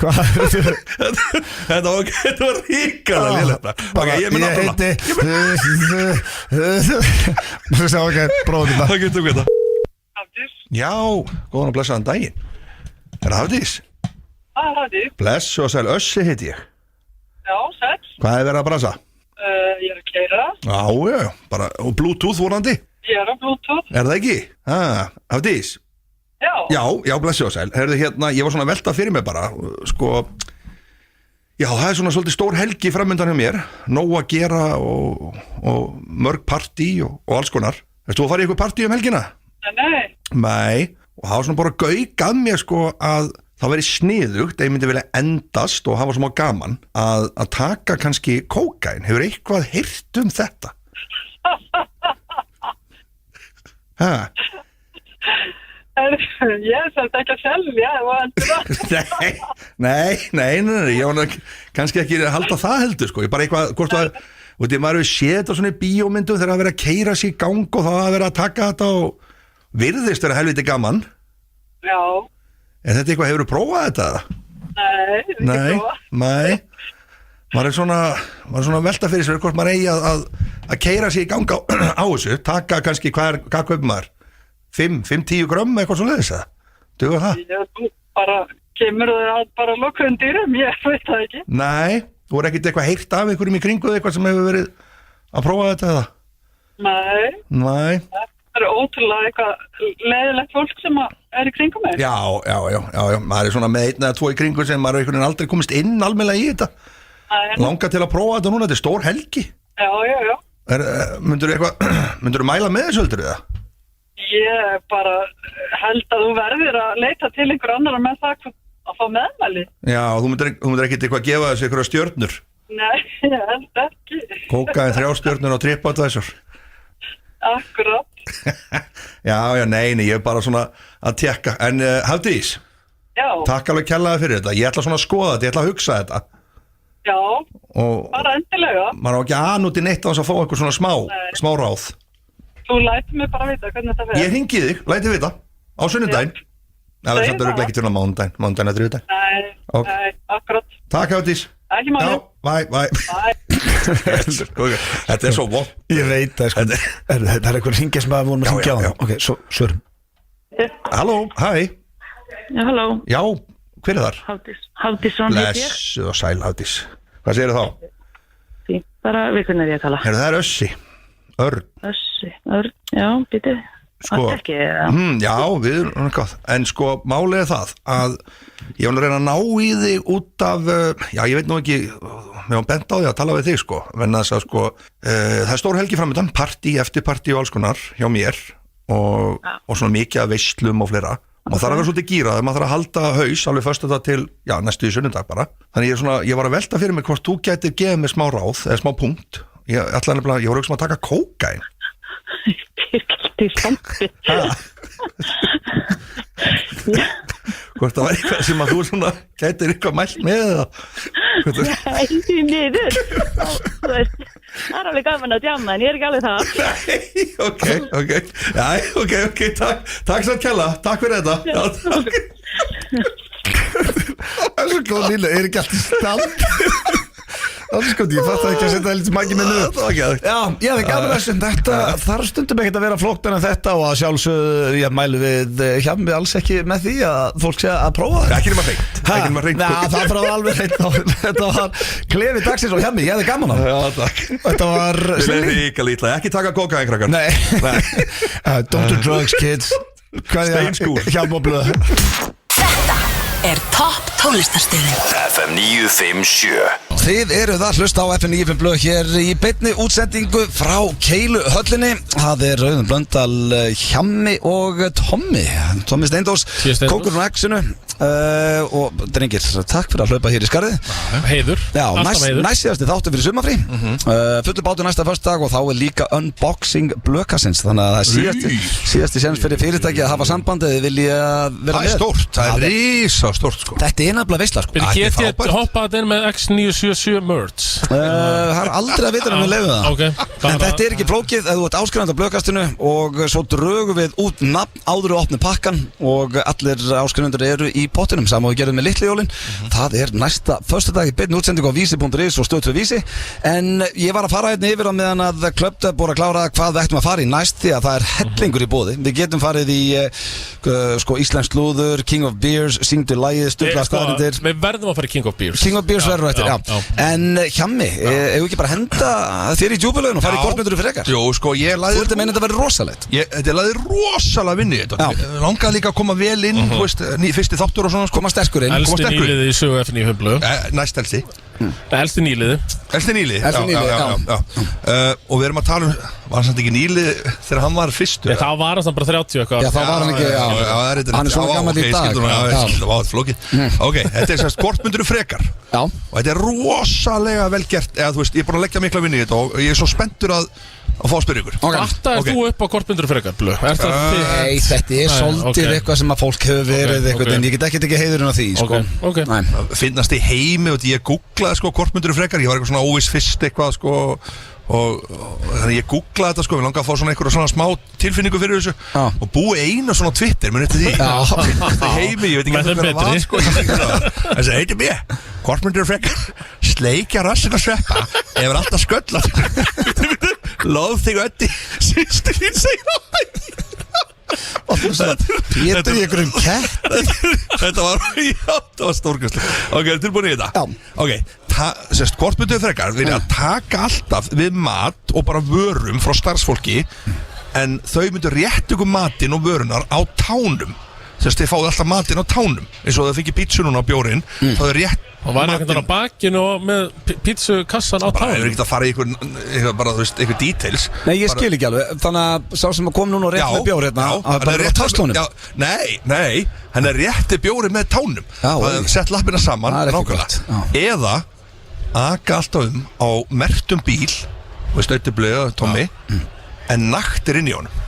Þetta var ríkala léletta Ok, ég mun að heiti Þú sé ok, bróðum þetta Það getur við þetta Hafdís? Já, góðan og blessaðan daginn Er það Hafdís? Hafdís? Blessu og sæl Össi heiti ég Já, sæl. Hvað er verið að brasa? Ég er að keyra. Já, bara, og Bluetooth vorandi? Ég er á Bluetooth. Er það ekki? Hafdís? Já, blessu og sæl Herðu hérna, ég var svona að velta fyrir mig bara Sko Já, það er svona svolítið stór helgi framöndan hjá mér Nóg að gera og mörg partí og alls konar Veistu, þú að fara í eitthvað partí um helgina? Nei, og það var svona bara gauk að mér sko að það væri sniðugt ef ég myndi vilja endast og hafa smá gaman að taka kannski kókain Hefur eitthvað heyrt um þetta? Ég er svolítið ekki að selja Nei, ég var kannski ekki að halda það heldur sko, ég bara eitthvað, hvort það og því maður hefur séð þetta svona í bíómyndum þegar að vera að keyra sig í gang og það að vera að taka þetta og virðist vera helviti gaman Já En þetta eitthvað, hefur þú prófað þetta? Nei Maður er svona að velta fyrir sér hvort maður eigi að keyra sig í gang á þessu taka kannski, hvað kaupir maður? 5-10 grömm eitthvað svo leiðis það? Dugar það? Ég bara kemur þau bara lokkuðum dýrum, ég veit það ekki Nei, þú er ekkert eitthvað heyrt af einhverjum í kringu eitthvað sem hefur verið að prófa þetta eða? Nei Það er ótrúlega eitthvað leiðilegt fólk sem er í kringum mig Já, maður er svona með einn eða tvo í kringu sem maður er einhvern veginn aldrei komist inn almennilega í þetta Langar til að prófa þetta núna, þetta er stór helgi Já Myndirðu mæla með þessu heldur eða? Ég bara held að þú verður að leita til einhver annar með það að fá meðmæli Já, þú myndir ekkert eitthvað að gefa þessu einhverja stjörnur Nei, ég held ekki Kókaði 3 stjörnur og TripAdvisor Akkurat Já, nei, ég er bara svona að tekka En Hafdís Takk alveg kærlega fyrir þetta, ég ætla svona að skoða þetta, ég ætla að hugsa þetta Já, og bara endilega Maður á ekki aðnúti neitt á þess að fá eitthvað svona smá ráð Þú lætur mig bara vita hvernig þetta fyrir Ég hringi þig, læti vita Á sunnudaginn Það er samt örugglega ekki til mánudaginn að þriðjudaginn Nei, akkurat Takk Hafdís Ekki máli Bye Þetta er svo vond Ég veit það sko Það er eitthvað hringja sem að vorum að hringja á það Ok, svo svörum Halló, hæ Já, halló Já, hver er þar? Hafdísson heiti ég Blessu og sæl Hafdís Hvað segirðu þá? Því, bara við hvernig er ég að tala Það er Össi Örn, já, býtu sko, já, við erum gott En sko, málið er það að ég var að reyna að ná í þig út af já, ég veit nú ekki mér var bent á því að tala við þig sko venna þess að sko, það er stór helgi framöndan partí, eftirpartí og alls konar hjá mér og svona mikið af veislum og fleira maður þarf að vera svolítið gírað, maður þarf að halda haus alveg föstudag til, já, næstu í sunnudag bara þannig ég var að velta fyrir mig hvort þú gætir gefið mig smá ráð, eða smá punkt ég var auðvitað að taka kókain Til stampi Hvort það var eitthvað sem að þú svona gætir eitthvað mælt með eða Nei, því miður Það er alveg gaman að djama en ég er ekki alveg það Nei, ok Takk svo kjalla, takk fyrir þetta Það er svo góð nýlega, er ekki alltaf stand Það er sko, ég fatt ekki að setja það lítið mæki með nú Já, ég hefði gaman þessum þetta þarf stundum ekkert að vera flóknar en þetta og að sjálfsögðu, ég mælu við hjá mig alls ekki með því að fólk sé að prófa þetta Ekki nema hreint Það þarf að alveg hreint Þetta var klefi dagsins og hjá mig, ég hefði gaman á Já, takk Þetta var Líka lítla, ekki taka kókain krakkar Nei Don't do drugs kids Stay in school Hjálp og blöð er topp tónlistarstöðin FM 957. Þið eruð að hlusta á FM 95 blöð hér í beinni útsendingu frá Keiluhöllinni. Það er Auðun Blöndal, Hjammi og Tommi Steindós, kókurinn á X-inu. Og drengir, takk fyrir að hlaupa hér í skarðið. Heiður. Já, næstsíðasti þáttu fyrir sumarfrí. Fullur bátur næsta föstudag og þá er líka unboxing blöðkassins. Þannig að það er síðasti séns fyrir fyrirtæki að hafa samband eða vilja vera með. Það er stórt, það er risa stórt sko. Þetta er nefnilega veisla sko. Get ég hoppað inn með X977 merch? Það er aldrei að vita um við lefum það. Okay. En þetta er ekki flókið, þú ert áskrifandi á blöðkastinu og svo drögum við út nafn áður og opnum pakkan og allir áskrifandur eru í pottinum saman og við gerum með litli jólin. Það er næsta föstudag í beinni útsendingu á vísi.is og stöð 2 vísi. En ég var að fara hérna yfir á meðan að Klöpta búið að klára hvað við ættum að fara í næst því að það er hellingur í boði. Við getum farið í sko íslenskt lúður, King of Beers, syngdu lagið, stufla staðarindir. Við verðum að fara í King of Beers. King of Beers verður eftir, já. En Hjammi, eigum ekki bara að henda þér í djúpulögin og fara í kortmyndur fyrir ekkar? Jú, sko, ég laði... Þú ert að meina þetta verður rosalegt? Þetta laði rosalega vinni þetta. Langaði líka að koma vel inn, þú veist, fyrsti þáttur og svona, sko. Koma sterkur inn. Elsti nýliði í sögu FN í Humblu. Næst elsti. Elsti nýliði. Elsti nýliði, já. Og við erum að tala var hann samt ekki nýliði þegar hann var fyrstur? Það var hann bara 30 eitthvað. Já, það var hann ekki, já. Hann er svona gammal í dag. Ok, þetta er sérst, hvort myndirðu frekar? Já. Og þetta er rosalega vel gert, eða þú veist, ég er búin að leggja mikla vinni í þetta og ég er svo spenntur að fá að spyrja ykkur. Þetta er þú upp á hvort myndirðu frekar, Blö? Nei, þetta er svolítið eitthvað sem að fólk hefur verið eitthvað, en ég get ekki heiðurinn á því, sko. Finnast í heimi og ég googlaði, sko, hvort myndirðu frekar, ég var eitthvað svona óviss fyrst eitthvað, sko, og þannig ég googlaði þetta, sko, við langaði að fá svona eitthvað svona smá tilfinningu fyrir þessu og búi einu svona á Twitter, muni eftir því. Finnast í heimi, ég veit ekki hvað það var, sko, þessi heiti mér, hvort myndirðu frekar, sleikja rassinn að sveppa, hefur alltaf sköllað. Lóð þig ötti sýstir þín segir á Pétur í einhverjum ketti. Þetta var stórkastlega. Ok, tilbúin í þetta? Já. Ok, sérst, hvort mynduðu frekar vilja að taka alltaf við mat og bara vörum frá starfsfólki en þau myndu rétt ykkur matinn og vörunar á tánum. Sérst, þið fáðu alltaf matinn á tánum eins og þau fikk pítsu núna á bjórin þá er rétt og var einhvern veginn á bakinu og með pítsukassan á tánum. Það er ekki að fara í einhver details. Nei, ég skil ekki alveg. Þannig að sá sem kom núna og rétt með bjór hérna að bara á tástónum. Nei, hann er rétti bjóri með tánum. Það er sett lappina saman eða aka alltaf á merktum bíl og stauti blöðu Tommi en naktir inn í honum.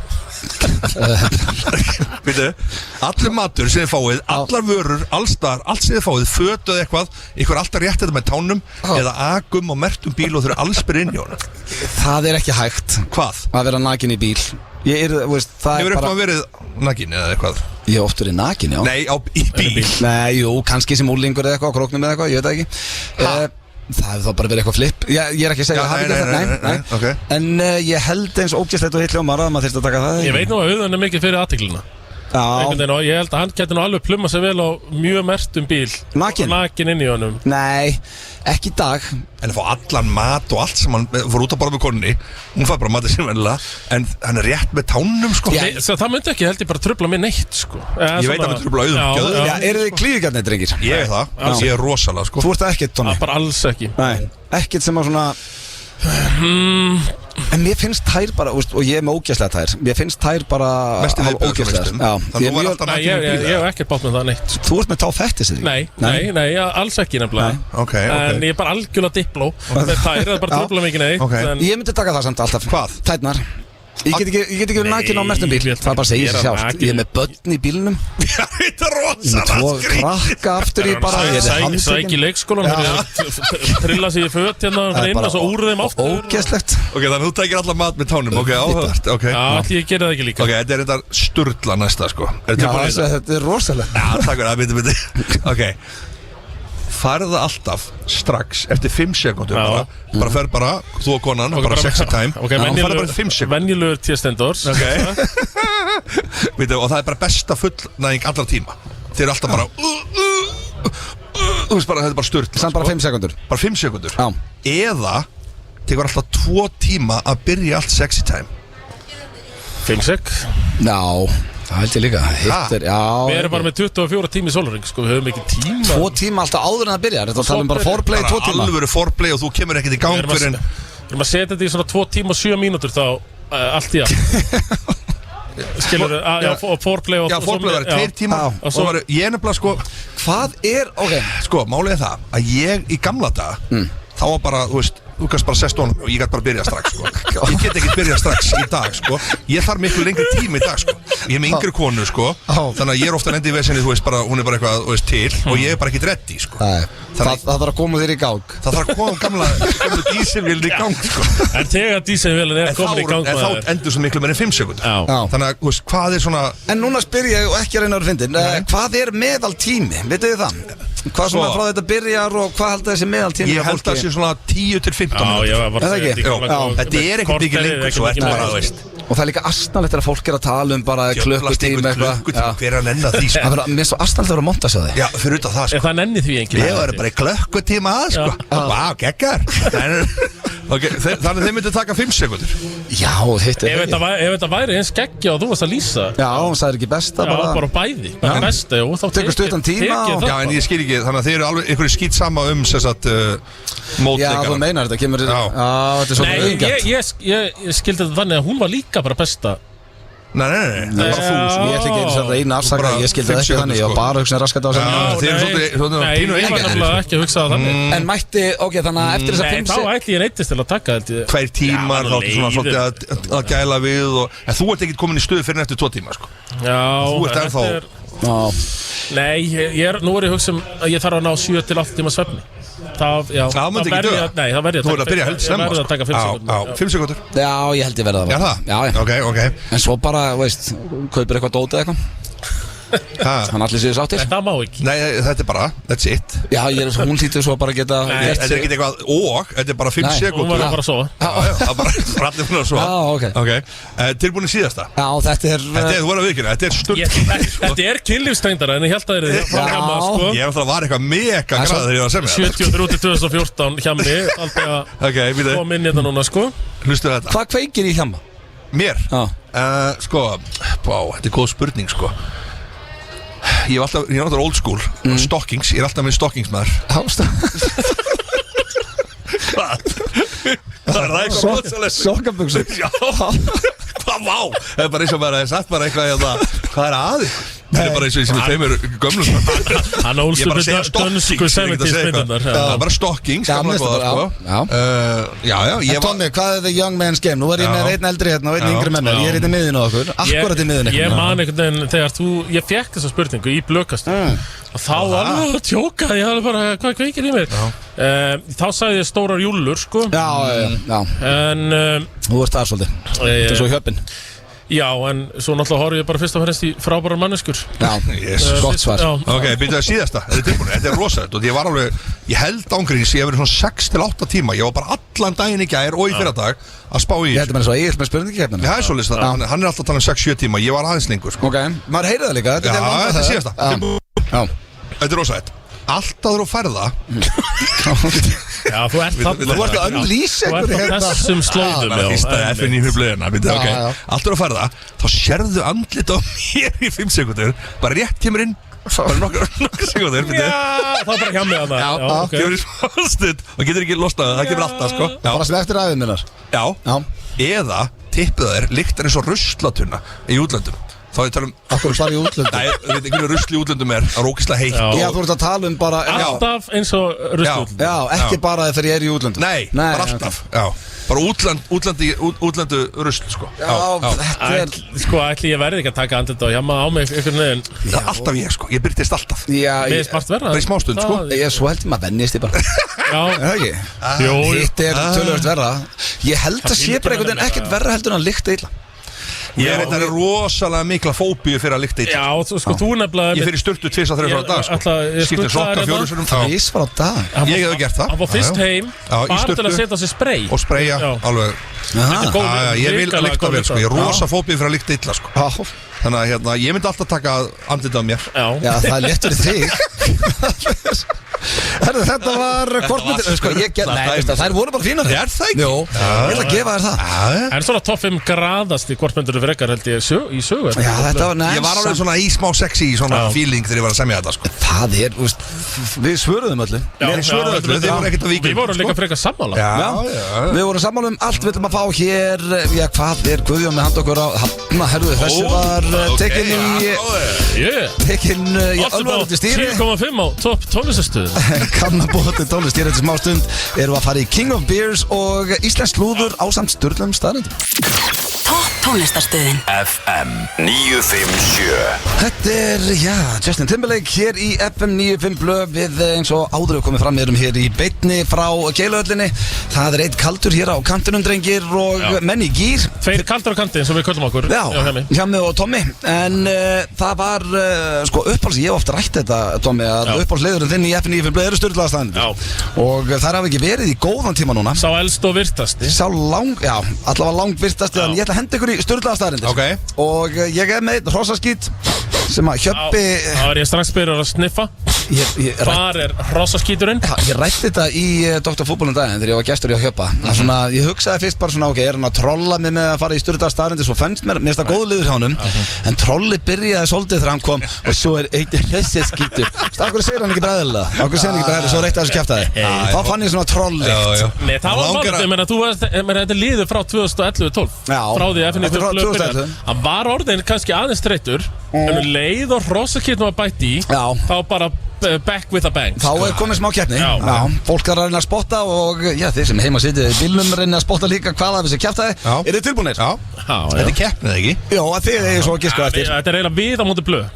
Veitu, allur matur sem þið fáið, allar vörur, allstar, allt sem þið fáið, fötuð eitthvað, ykkur alltaf rétt þetta með tánum eða agum og mertum bíl og þau eru allsbyr inn í honum. Það er ekki hægt. Hvað? Að vera nakin í bíl. Hefur eitthvað verið nakin eða eitthvað? Ég hef oft verið nakin, já. Nei, í bíl? Nei, jú, kannski sem úlingur eða eitthvað á króknum eða eitthvað, ég veit það ekki. Það hefur þá bara verið eitthvað flip. Ég er ekki að segja að það hafi ekki þetta. Okay. En ég held eins ógeðslegt og hitt hljómar að maður þyrst að taka það. Ég veit nú að Auðun er mikið fyrir athyglinna. Ég held að hann getur nú alveg plumma sig vel á mjög mertum bíl. Nakin inn í honum. Nei, ekki í dag. En að fá allan mat og allt sem hann fór út að borða með konunni. Hún fær bara matið sem vennilega. En hann er rétt með tánum, sko. Það myndi ekki, held ég, bara trufla mig neitt, sko. Ég veit að það myndi trufla Auðun. Eru þið klíðigarnir, drengir? Ég er það. Ég er rosalega, sko. Þú ert það ekkert, Tommi? Bara alls ekki. Nei, ekkert sem að svona En mér finnst tær bara, og ég er með ógeðslega tær. Mér finnst tær bara ógeðslega. Ég hef ekkert bátt með það neitt. Þú ert með tá fettis, eða ekki? Nei, alls ekki nefnilega. En ég er bara algjörlega dipló með tær, það er bara trúbla mikið neitt. Ég myndi taka það samt alltaf. Hvað? Tærnar. Ég get ekki verið nakin á mertum bíl. Það bara segir sér sjálft. Ég er með börn í bílnum. Þetta er rosalega skrýt. Krakka aftur í bara. Sæk í leikskólan. Trilla sig í föt hérna inn og svo úr þeim aftur. Ógeðslegt. Ok, þannig að þú tækir allar mat með tánum. Ok, áhugavert. Já, allir ég gerir það ekki líka. Ok, þetta er þetta sturla næsta, sko. Þetta er rosalega. Já, takk fyrir það, biti. Ok. Farðu alltaf strax eftir 5 sekúndur bara fer bara, þú og konan bara sexy time og farðu bara eftir 5 sekúndur venjulegur T-stendors og það er bara besta fullnæðing allra tíma þeir eru alltaf bara þú veist bara, þetta er bara sturt samt bara 5 sekúndur bara 5 sekúndur eða tekur alltaf 2 tíma að byrja allt sexy time 5 sek? Já Það held ég líka Hitt já Við erum bara með 24 tími í sólarhring sko, við höfum ekki tíma 2 tíma alltaf áður en það byrjar Þetta tala bara foreplay 2 tíma Alvöru foreplay og þú kemur ekkert í gang fyrir en Við erum að setja þetta í svona 2 tíma og 7 mínútur þá allt í allt Skilur og foreplay og Já, foreplay var 2 tíma og svo var ég nefnilega sko Hvað ok Sko, málið það að ég í gamla daga þá var bara, þú kannst bara sest honum og ég gæti bara byrja strax sko. Ég get ekki byrja strax í dag sko. Ég þarf miklu lengri tíma í dag sko. Ég með yngri konu sko. Þannig að ég bara lendi í vesinni bara, hún bara eitthvað til og ég bara ekki ready sko. Það þarf að koma þér í gang Það þarf að koma gamla dísilvélin í gang sko. En þegar dísilvélin komin í gang En þá endur svo miklu meira en 5 sekúndur Þannig að hvað er svona En núna spyr ég og ekki að reyna að fyndin Hvað er meðaltími, vitið þið það? Hvað svona frá þetta byrjar og hvað heldur þessi meðaltími? Ég held að það sé svona 10 til 15 minútur Þetta er ekkert mikið lengur svo eftir bara, Og það er líka astnalegt þegar fólk er að tala bara klukkutíma Hver er að nenna því sko? Mér er svo astnalegt að vera að monta sig á því Já, fyrir út af það sko Það nenni því enginn Ég var bara í klukkutíma að sko Vá, geggar Þannig þeir myndu taka 5 sekundur Já, hitt Ef þetta væri eins geggja og þú varst að lýsa Já, það er ekki besta Já, bara bæði Besta, jú, þá tekur stuttan tíma Já, en ég skil ekki Þannig að þeir eru alveg einhverju skýt sama mótleikar Já, þú meinar þetta kemur Já, þetta er svo Nei, ég skildi þetta þannig að hún var líka bara besta Nei Það var þú Ég ætla ekki að eina afsaka Ég skildi það ekki þannig Ég var bara að hugsa raskat á þessu Þeir eru svolítið Nei, ég var náttúrulega ekki að hugsa það þannig En mætti, þannig að eftir þess að 5 Nei, þá ætli ég neittist til að taka 2 tímar Þá ertu svona svolítið að gæla við En þú ert ekki komin í stöðu fyrir eftir 2 tíma sko. Já, þú ert ennþá Nei, nú er ég hugsa að ég þarf að ná 7 til 8 tíma svefni Það verður ég að taka 5 sekundur 5 sekundur Já, ég held ég verða það Já, ok En svo bara, kaupir eitthvað dótið eitthvað Hann allir séu sáttir Það má ekki Nei, þetta er bara, that's it Já, hún hlýtur svo bara að geta Þetta er ekki eitthvað þetta er bara 5 sekundur Hún var bara að sofa Það er bara rættið hún að sofa Já, ok Tilbúin í síðasta Já, þetta er þú var að vikina, þetta er stund Þetta er kynlífstengdara en ég held að Ég var eitthvað mega græð þegar ég var að semja 73 til 2014 hjammi Alltaf kom inn í þetta núna sko Hlustu þetta Hvað kveikir í hjamma? Mér? Sko, þetta er góð spurning sko Ég er alltaf old school Stockings, ég er alltaf með stockings maður Hvað? Það er rækka mótsalega Sokkaböksur Já, hvað vá Það er bara eins og maður að sagt bara eitthvað Hvað er aðeins? Það er bara eins og sem við teimur gömlum Hann ólst upp í dönsku 70s myndundar Það er bara stockings, gamla góða sko Já Tommy, hvað er the young man's game? Nú er ég með einn eldri hérna og einn yngri með mér Ég er hérna í miðinu á okkur Akkurat í miðinu Ég man einhvern veginn þegar ég fekk þessa spurningu í blökkastu og þá alveg að tjóka ég hafði bara, hvað kveikir í mér þá sagði ég stórar júllur sko Já En Þú ert það svolítið Þetta er svo hjöpinn Já, en svo náttúrulega horfum ég bara fyrst og fremst í frábærar manneskur Já, gott svar Ok, byrjaðu síðasta, þetta er tilbúin, þetta er rosalegt og ég held ángríns, ég hef verið svona 6 til 8 tíma, ég var bara allan daginn í gær og í fyrradag að spá í Ég heldur með þess að ég er með spurningikeppnina Það er svo list, hann er alltaf að tala um 6-7 tíma, ég var aðeins lengur sko. Ok, maður heyrði það líka Þetta er síðasta, þetta er rosalegt Alltaf þú færða Já, þú ert að unlýsa Þú ert á þessum slóðum FN í huflegina Alltaf þú færða Þá sérðu andlit á mér í 5 sekundur Bara rétt kemur inn Bara nokkur sekundur Já, það er bara hjá mig að það Kemur í smálstund og getur ekki losnað Það kemur alltaf sko Bara sem eftir aðeins minnar Já, eða tippið þér lyktar eins og ruslatunna í útlöndum Þá er ég að tala um Akkur bara í útlöndum Nei, þú veit ekki rusli í útlöndum er Það er ógeðslega heitt Já, þú ert að tala um bara Alltaf eins og rusli útlöndum Já, ekki bara þegar ég er í útlöndum Nei, bara alltaf Já, bara útlöndu rusl sko Já, þetta er Sko, ætli ég verði ekki að taka andlit og jamma á mig einhvern veginn Það er alltaf ég sko, ég byrtist alltaf Mér er smart verða Bara í smástund sko Ég er svo held maður vennist ég bara Já Hitt er tölvöld verða Ég held að sé bara einhvern veginn ekkert verra heldur en að lykta illa Ég veit að það er rosalega mikla fóbíu fyrir að lykta illa Já, sko, þú nefnilega Ég fyrir sturtu 2-3 á dag sko Skiptir sokka 4 sinum Tvís var á dag Ég hefði gert það Hann fór fyrst heim Bara til að setja sér spray Og spraya, alveg Ég vil að lykta vel sko Ég er rosa fóbíu fyrir að lykta illa sko Þannig að ég myndi alltaf taka andlitið á mér Já, það er létt fyrir þig Herðu, þetta var hvort myndir þær voru bara fínar. Er það ekki? Jú, ég ætla að gefa þér það. En svona topp 5 graðast í hvort myndir frekar held ég í sögu. Já, þetta var Ég var alveg svona í smá sexy svona feeling þegar ég var að semja þetta sko. Það við svöruðum öllu. Þið voru ekkert að víkja. Við vorum líka frekar sammála. Já. Við vorum sammála allt við ætlum að fá hér. Já, hvað Guðjón með hand okkur á hafna, herðu, þessi var tekin í alvarandi stýri. 10,5 á topp tónlistarstöðu. Kannan bóti tónlist hér eftir smá stund. Erum að fara í King of Beers og íslensk slúður ásamt sturlum staðrindum. Topp tónlistarstöðin FM 957. Þetta Justin Timberlake hér í FM 95 blöð. Við eins og áður komið fram erum hér í beinni frá Keiluhöllinni. Það er einn kaldur hér á kantinum, drengir, og menn í gír. 2 kaldur á kantin sem við köllum okkur. Hjá mig og Tommy. En það var uppáhalds, ég hef ofta rætt þetta, Tommy, að uppáhaldsleiðurinn þinn í FM 95 blöð eru sturlaðastæðanir. Og þær hafa ekki verið í góðan tíma núna. Sá elst og virtasti. Allavega langvirtasti. En ég ætla að henda ykkur í sturlaðastæðanir. Og ég er með hrossaskít sem að Hjöppi. Það var ég strax byrjar að sniffa. Hvar er hrossaskíturinn? Ég rætti þetta í Dr. Fútbolum daginn þegar ég var gestur í að Hjöppa. Ég hugsaði fyrst bara svona, er hann að trolla mig með að fara í sturlaðastæðanir? Svo fannst mér það góð liður hjá honum. En trolli byrjaði svolítið þegar hann kom og svo er eitthvað hrossaskítur. Akkur segir hann ekki bræðilega? Akkur segir hann ekki bræðilega? Svo reytti þessu kjaftaði. Þá fann ég svona trollikt. Nei, það var málið, þetta líður frá 2011-12. Frá því FNF blöð. Hann var orðin kannski aðeins þreyttur, en leið og hrossaskíturinn var bætt í, þá bara back with a bang. Þá er komið smá keppni. Fólk er að reyna að spotta og þeir sem heima sitja í bílnum reyna að spotta líka hvað af þessi kjaftaði. Er þið tilbúinir? Þetta er keppnið, ekki? Já, þið er svo að giska eftir. Þetta er eiginlega við á móti blöð.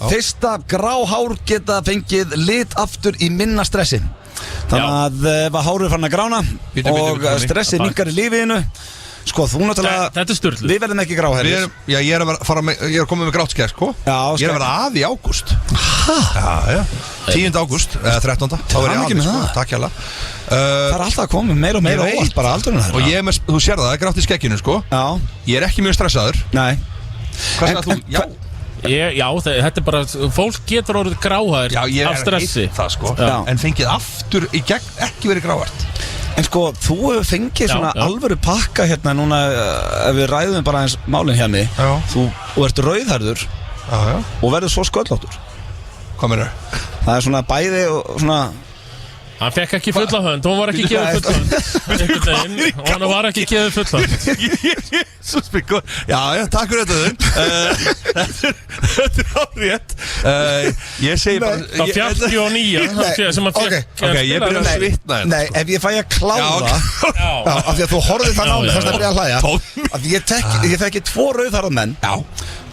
Fyrsta gráhár geta fengið lit aftur í minna stressi. Þannig að ef hárið er farin að grána og stressi minnkar í lífiðinu, sko, þú náttúrulega. Þetta er sturlu. Við verðum ekki gráherrir. Ég er að koma með grátt skegg, sko. Ég er að vera af í ágúst. 10. ágúst, 13. Þá er ég af, sko. Takk hjá það. Það er alltaf að koma meira og meira óvart bara aldurinn þar. Og ég er með, þú sér það er grátt í skegginu, sko. Ég er ekki mjög stressaður. Nei. Hvað sagði þú? Já, þetta er bara, fólk getur orðið gráhær af stressi. Það, sko. En fengið aftur í gegn ekki verið gráhært. En sko, þú hefur fengið svona alvöru pakka hérna núna, ef við ræðum bara eins málinn hérna. Þú ert rauðhærður og verður svo sköllóttur. Hvað meinar? Það er svona bæði og svona. Hann fekk ekki fulla hönd, hún var ekki gefið fulla hönd og hann var ekki gefið fulla hönd. Já, takk fyrir þetta. Þetta er árétt. Ég segi bara það 49 sem hann fekk. Ok, ég byrja að svitna. Nei, ef ég fæ að klára af því að þú horfið það námi þess að byrja að hlæja. Af því ég þekki 2 rauðhærða menn.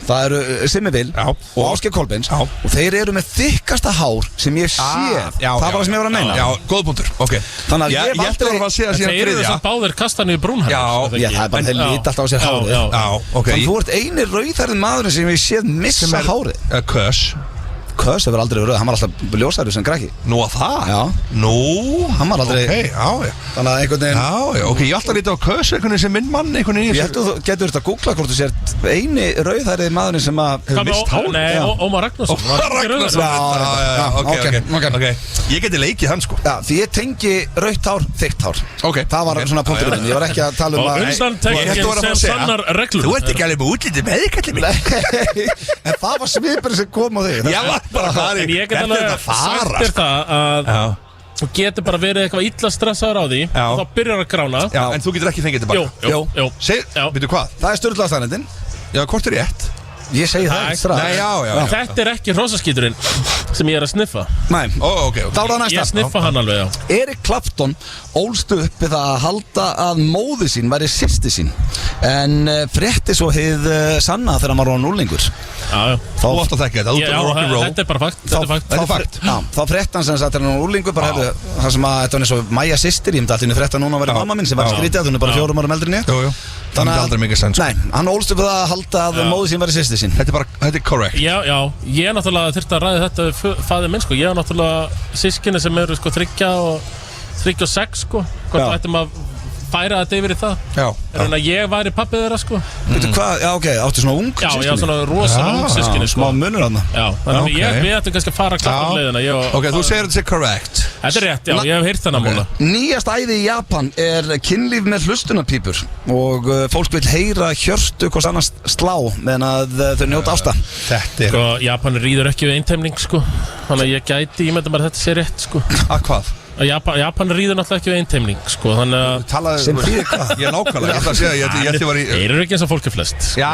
Það eru Simmi Vil og Ásgeir Kolbeins og þeir eru með þykkasta hár sem ég sé. Það var það sem ég var að meina. Já, góð punktur. Þannig að ég ætti að segja þeir eru þessum báðir kastan í brúnhæður. Já, það er bara þeir lít alltaf á sér hárið. Þannig þú ert eini rauðhærði maðurinn sem ég sé missa hárið. Kös hefur aldrei verið, hann var alltaf ljósæður sem krakki. Nú að það? Já. Nú? Hann var aldrei. Ok, já. Þannig að einhvern veginn. Já, ok, ég alltaf lítið á Kös einhvern veginn sem minn mann einhvern veginn. Ég held að þú getur þetta að googla hvort þú sért eini rauðhærði maðurinn sem hefur mist hárið. Nei, Ómar Ragnarsson. Ok, ég geti leikið hann, sko. Já, því ég tengi rautt hár, þykkt hár. Ok. Það var svona punkturinn, ég var ekki að tala og undantekningin sem sannar reglur. Þú ert ekki alveg með útlítið með þig, kallið mín. En það var svipurinn sem kom á þig. Ég var bara en ég get alveg sagt þér það að þú getur bara verið eitthvað illa stressaður á því og þá byrjar að grána. Já, en þú getur ekki fengið tilbaka. Jú. Veitu hvað? Það er sturlaðastæðanindin. Já, hvort er rétt? Ég segi það ekki strax. Nei, já. Þetta er ekki hrossaskíturinn sem ég er að sniffa. Nei. Ok. Þá er það næsta. Ég sniffa hann alveg, já. Eric Clapton ólst upp við það að halda að móði sín væri systir sín. En frétti svo hið sanna þegar maður var núlingur. Já. Þú átt að þekka þetta, út af rock'n'roll. Þetta er bara fakt. Þetta er fakt. Já, þá frétti hann sem sagt þegar hann var núlingur, bara hefðu, það sem að þetta var eins og Maja systir, ég myndi alltaf frétta núna að vera mamma minn sem var skrítið að hún er bara 4 árum eldri en ég. Jú. Það myndi aldrei mikið sens. Nei, hann ólst upp við það að halda að móði sín væri systir sín. Þetta er correct. Já, ég er náttúrulega þurfti að ræða þetta faðir minn, sko. Ég er náttúrulega sískinni sem eru, sko, 3 og 6, sko. Hvort ættum að færa þetta yfir í það. Já. En að ég væri pappið þeirra, sko. Veitu hvað, já ok, áttu svona ung Já, ég á svona rosalega ung systkini, sko. Smá munur þarna. Já, þannig Ok. að við ættum kannski að fara klart leiðina. Ok, þú segir þetta sé correct. Þetta er rétt, já, ég hef heyrt þennan múla. Nýjast æði í Japan er kynlíf með hlustunarpípur og fólk vil heyra hjörtu hvort annars slá meðan að þau njóta ásta. Þetta er Sko, Japan rýður ekki við eintemning, sko. Þannig að ég gæti ímynda bara að þetta sé rétt, sko. Að hvað? Japan rýður náttúrulega ekki við eintemning, sko. Þannig að Talaðu Sem þýðir hvað? Ég er nákvæmlega, ég ætla að segja ég ætti var í þeir eru ekki eins og fólk er flest, sko. Já,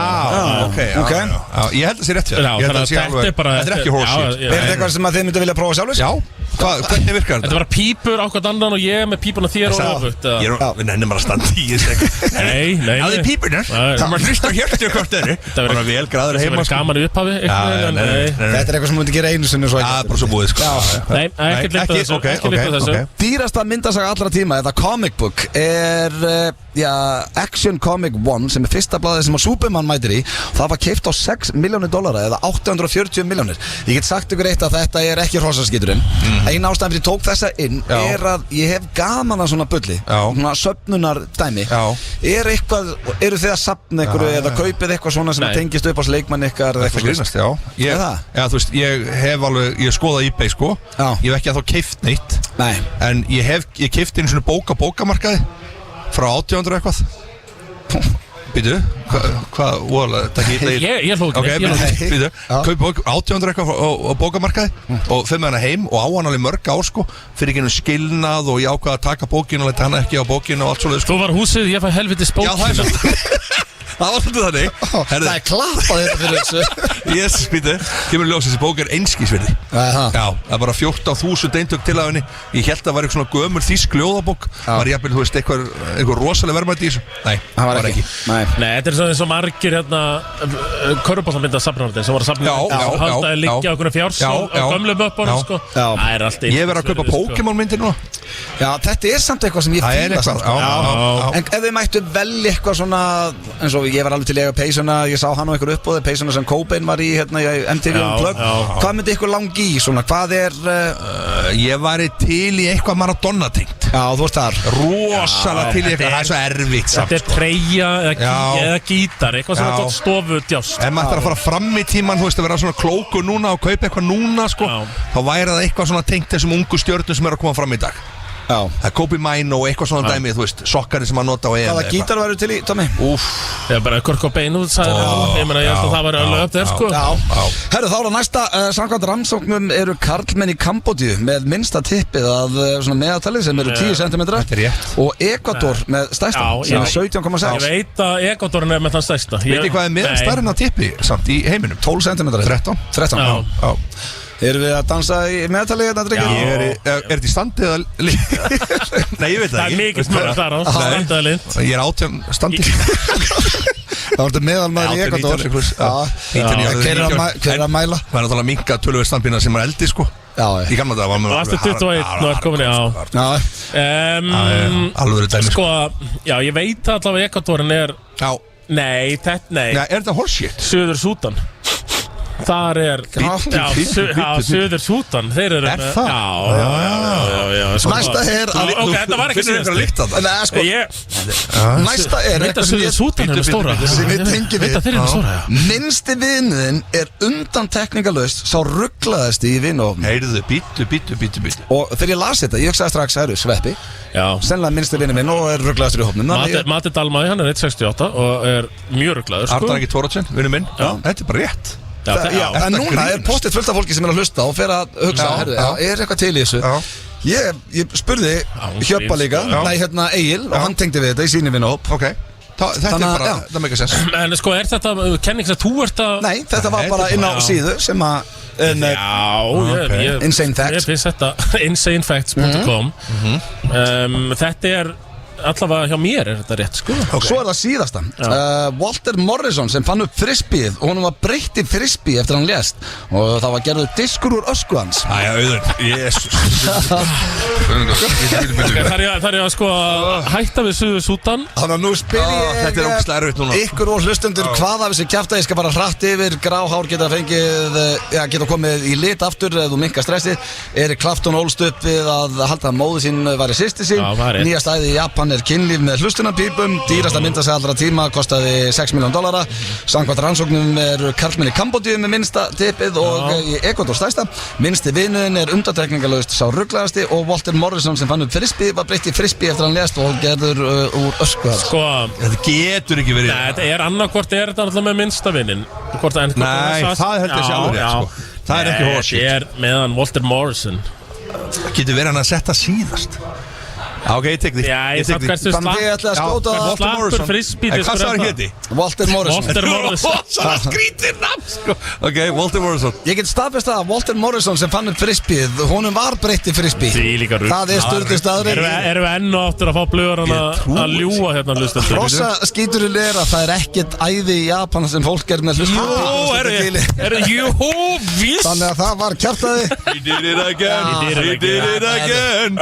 ok, ok. já. Ég held að það sé rétt fyrir Já, Ég held þannig að að sé þetta alveg er bara Þetta er ekki horseshit Já, Er þetta eitthvað sem að þið myndu vilja prófa sjálfur? Já, hvernig virkar Þetta þetta? var pípur á hvort annan og ég með pípuna þér og öfugt, eða? Við nennum bara að standa í þessu Nei, nei, Já, þið nei. pípurnar Nei. Það maður hlusta hjörtu hvort þeirri Það Bara vel græður Það heima var gaman í upphafi einhvern veginn, en nei. Þetta er eitthvað sem myndi gera einu sinni svo Já, bara svo búið sko Nei, ekkert líkt á þessu, ok, ekki líkt á þessu. ok. Dýrasta myndasaga allra tíma, eða comic book, er Action Comic One sem er fyrsta blaðið sem að Superman mætir í. Það var keypt á $6 miljónir eða 840 miljónir. Ég get sagt ykkur eitt að þetta er ekki hrossaskíturinn. Einn ástæðan fyrir ég tók þessa inn Já. er að ég hef gaman að svona bulli, Já. svona söfnunar dæmi. Já. Eru þið að safna ykkur eða kaupið eitthvað svona sem Nei. tengist upp á leikmann ykkar eða Það eitthvað grínast, já Er það? Já, þú veist, ég hef alveg Ég skoða eBay sko Já. Ég hef ekki að þá keypt neitt Nei. En ég keypti einu svona bókamarkaði Frá 1800 eitthvað Býtu, hvað voðalega Þetta Ég hló ekki Ok, neitt, ég hló ekki. býtu Kaupi 1800 eitthvað á bókamarkaði Og fyrir með hana heim og á hana alveg mörg ár sko Fyrir ekki skilnað og ég ákvað að taka bókinu Og leta hana ekki á bókinu og allt svoleið sko Þú var húsið, ég fæ helvitis Já, það er bókina svo Það var svolítið þannig Það er klappað þetta fyrir þessu. Yes, býtu Kemur ljós þessi bók er einskísvirði Aha. Já, það er bara 14.000 eintök til af henni Ég held að það var eitthvað svona gömur þýsk ljóðabók Var jafnvel, þú veist, eitthvað rosalega verðmæti í þessu Nei, Það var ekki. Nei. Nei, þetta er svona eins og margir hérna Körbállamynda safnarðin sem voru að safna Já, haldaði liggja á einhverju fjárs Já, á já. gömlu möppunum, Já. sko. Já. Það er allt eins. Ég verð að kaupa Pokémon myndir núna Já, þetta er samt eitthvað sem ég Það er fíla eitthvað samt, sko. já. En ef við mættu velja eitthvað svona eins og ég var alveg til að eiga peysuna, ég sá hann á einhver uppbóði, peysuna sem Cobain var í hérna í MTV Já, Unplugged. já. Hvað myndi ykkur langi í svona, hvað er Ég væri til í eitthvað Maradona tengt Já, þú veist þar Rosalega til í eitthvað, það er svo erfitt samt Þetta er treyja Já. eða gítar eitthvað sem Já. er gott stofudjást. Ef maður ætlar að fara fram í tíman, þú veist, að vera svona klóku núna og kaupa eitthvað núna, sko Já. Þá væri það eitthvað svona tengt þessum ungu stjörnum sem eru að koma fram í dag Já. Það er Kobe Mine og eitthvað svona dæmi, þú veist, sokkari sem að nota á EM Hvaða gítar væru til í, Tommy? Úff Ég er bara Kurt Cobain út, sagði það. Ég meina, ég held að það var alveg upp þér, sko. Herru, þá er það næsta, samkvæmt rannsóknum eru karlmenn í Kambodíu með minnsta tippið að svona meðaltali sem eru 10 cm Þetta er rétt. og Ekvador með stærsta Já, sem ég er 17,6 Ég veit að Ekvadorinn er með þann stærsta. Veit hvað er meðan stærinn að tippi samt í heiminum? 12 cm 13 Já. Já. Erum við að dansa í meðaltali þetta drengir? Ég er þetta í standi eða Nei, ég veit Það það er ekki mikið smörð þar á, standaði lind. Ég er 18 standi Það var þetta meðalmaður í Ekvador Hver er að mæla? Það er náttúrulega minka tölvöð standbína sem er eldi, sko Já, Í gamla dag var Og maður aftur 21 og er komin í á. Alveg dæmi, sko Sko, já, ég veit allavega Ekvadorinn er, Já, nei, Nei, er þetta horseshit? Suður Súdan. Þar er Suður Súdan. Þeir eru Er það? Já. Sko, Næsta er að Ok, þetta var ekki Finnur ykkur að síðast. líkta það? Nei, sko, næsta er Veit að eitthvað sem Suður ég Súdan er með stóra. sem við tengjum Veit að þeir við eru með stóra, já. Minnsti vinuðinn er undan teknikalust sá rugglaðist í vinuofn Heyrðu, býtu og þegar ég las þetta, ég hugsaði strax herru, Sveppi, Já. sennilega minnsti vinur minn og er rugglaðistur í hópnum Mati Dalmæ, hann er 1.68 og er mjög rugglaður, sko. Arnar ekki Tóratsen, vinnu minn Þetta er bara rétt Já, Já, Þetta en núna er grínast. postið fullt af fólki sem er að hlusta og fer að hugsa, Já, herru, já. er eitthvað til í þessu Ég spurði Hjöppa líka, Já. nei hérna Egil og hann tengdi við þetta í síni vinahóp Ok, þetta er Þannig að, bara, já. það meikar sens En sko, er þetta kenning sem þú ert að... Nei, þetta var Nei, bara þetta inn á bara- síðu sem að Já, Insane Facts. Ég finnst þetta insanefacts.com Þetta er allavega hjá mér er þetta rétt, sko. Svo er það síðasta Walter Morrison sem fann upp frisbeeið og honum var breytt í frisbee eftir hann lést og það var gerður diskur úr ösku hans Æja, auður, jésus Það er að sko hætta við Suður Súdan. Þannig að nú spyr ég Þetta er ógeðslega erfitt núna. ykkur og hlustendur hvað af þessi kjafta ég skal bara hratt yfir gráhár geta fengið geta komið í lit aftur ef þú minkar stressið Erik Clapton ólst upp við að halda að móðu sín væri systir sín Já, það er rétt. nýja stæði í Japan Stefán er kynlíf með hlustunarpípum. Dýrasta myndasæði allra tíma, kostaði $6 million. Samkvæmt rannsóknum eru karlmenn í Kambodíu með minnsta tippið og í Ekvador stærsta. Minnsti vinuðin er undantekningarlaust sá rugglegasti og Walter Morrison sem fann upp frisbee var breytt í frisbee eftir hann lést og gerður úr ösku. Sko, Þetta getur ekki verið. Nei, þetta er annarkvort þetta alltaf með minnsta vinnin. Nei, það held ég sjálfur rétt, sko. Það er ekki horseshit. Þetta er meðan Walter Morrison. Getur verið hann að setja síðast. Já, ok, ég tek því. Já, ég satt hversu slappur frisbee. Hvað sagði hann héti? Walter Morrison. Það er skrítið nafn, sko. Ok, Walter Morrison. Ég get staðfest að Walter Morrison sem fann upp frisbee, honum var breytt í frisbee. Það er sturdu staðurinn. Erum við enn og aftur að fá blöðurinn að ljúa hérna hlustendur? Rosa skíturinn er að það er ekkert æði í Japan sem fólk er með hlustendur. Jú, víst. Þannig að það var kjartaði. He did it again. He did it again.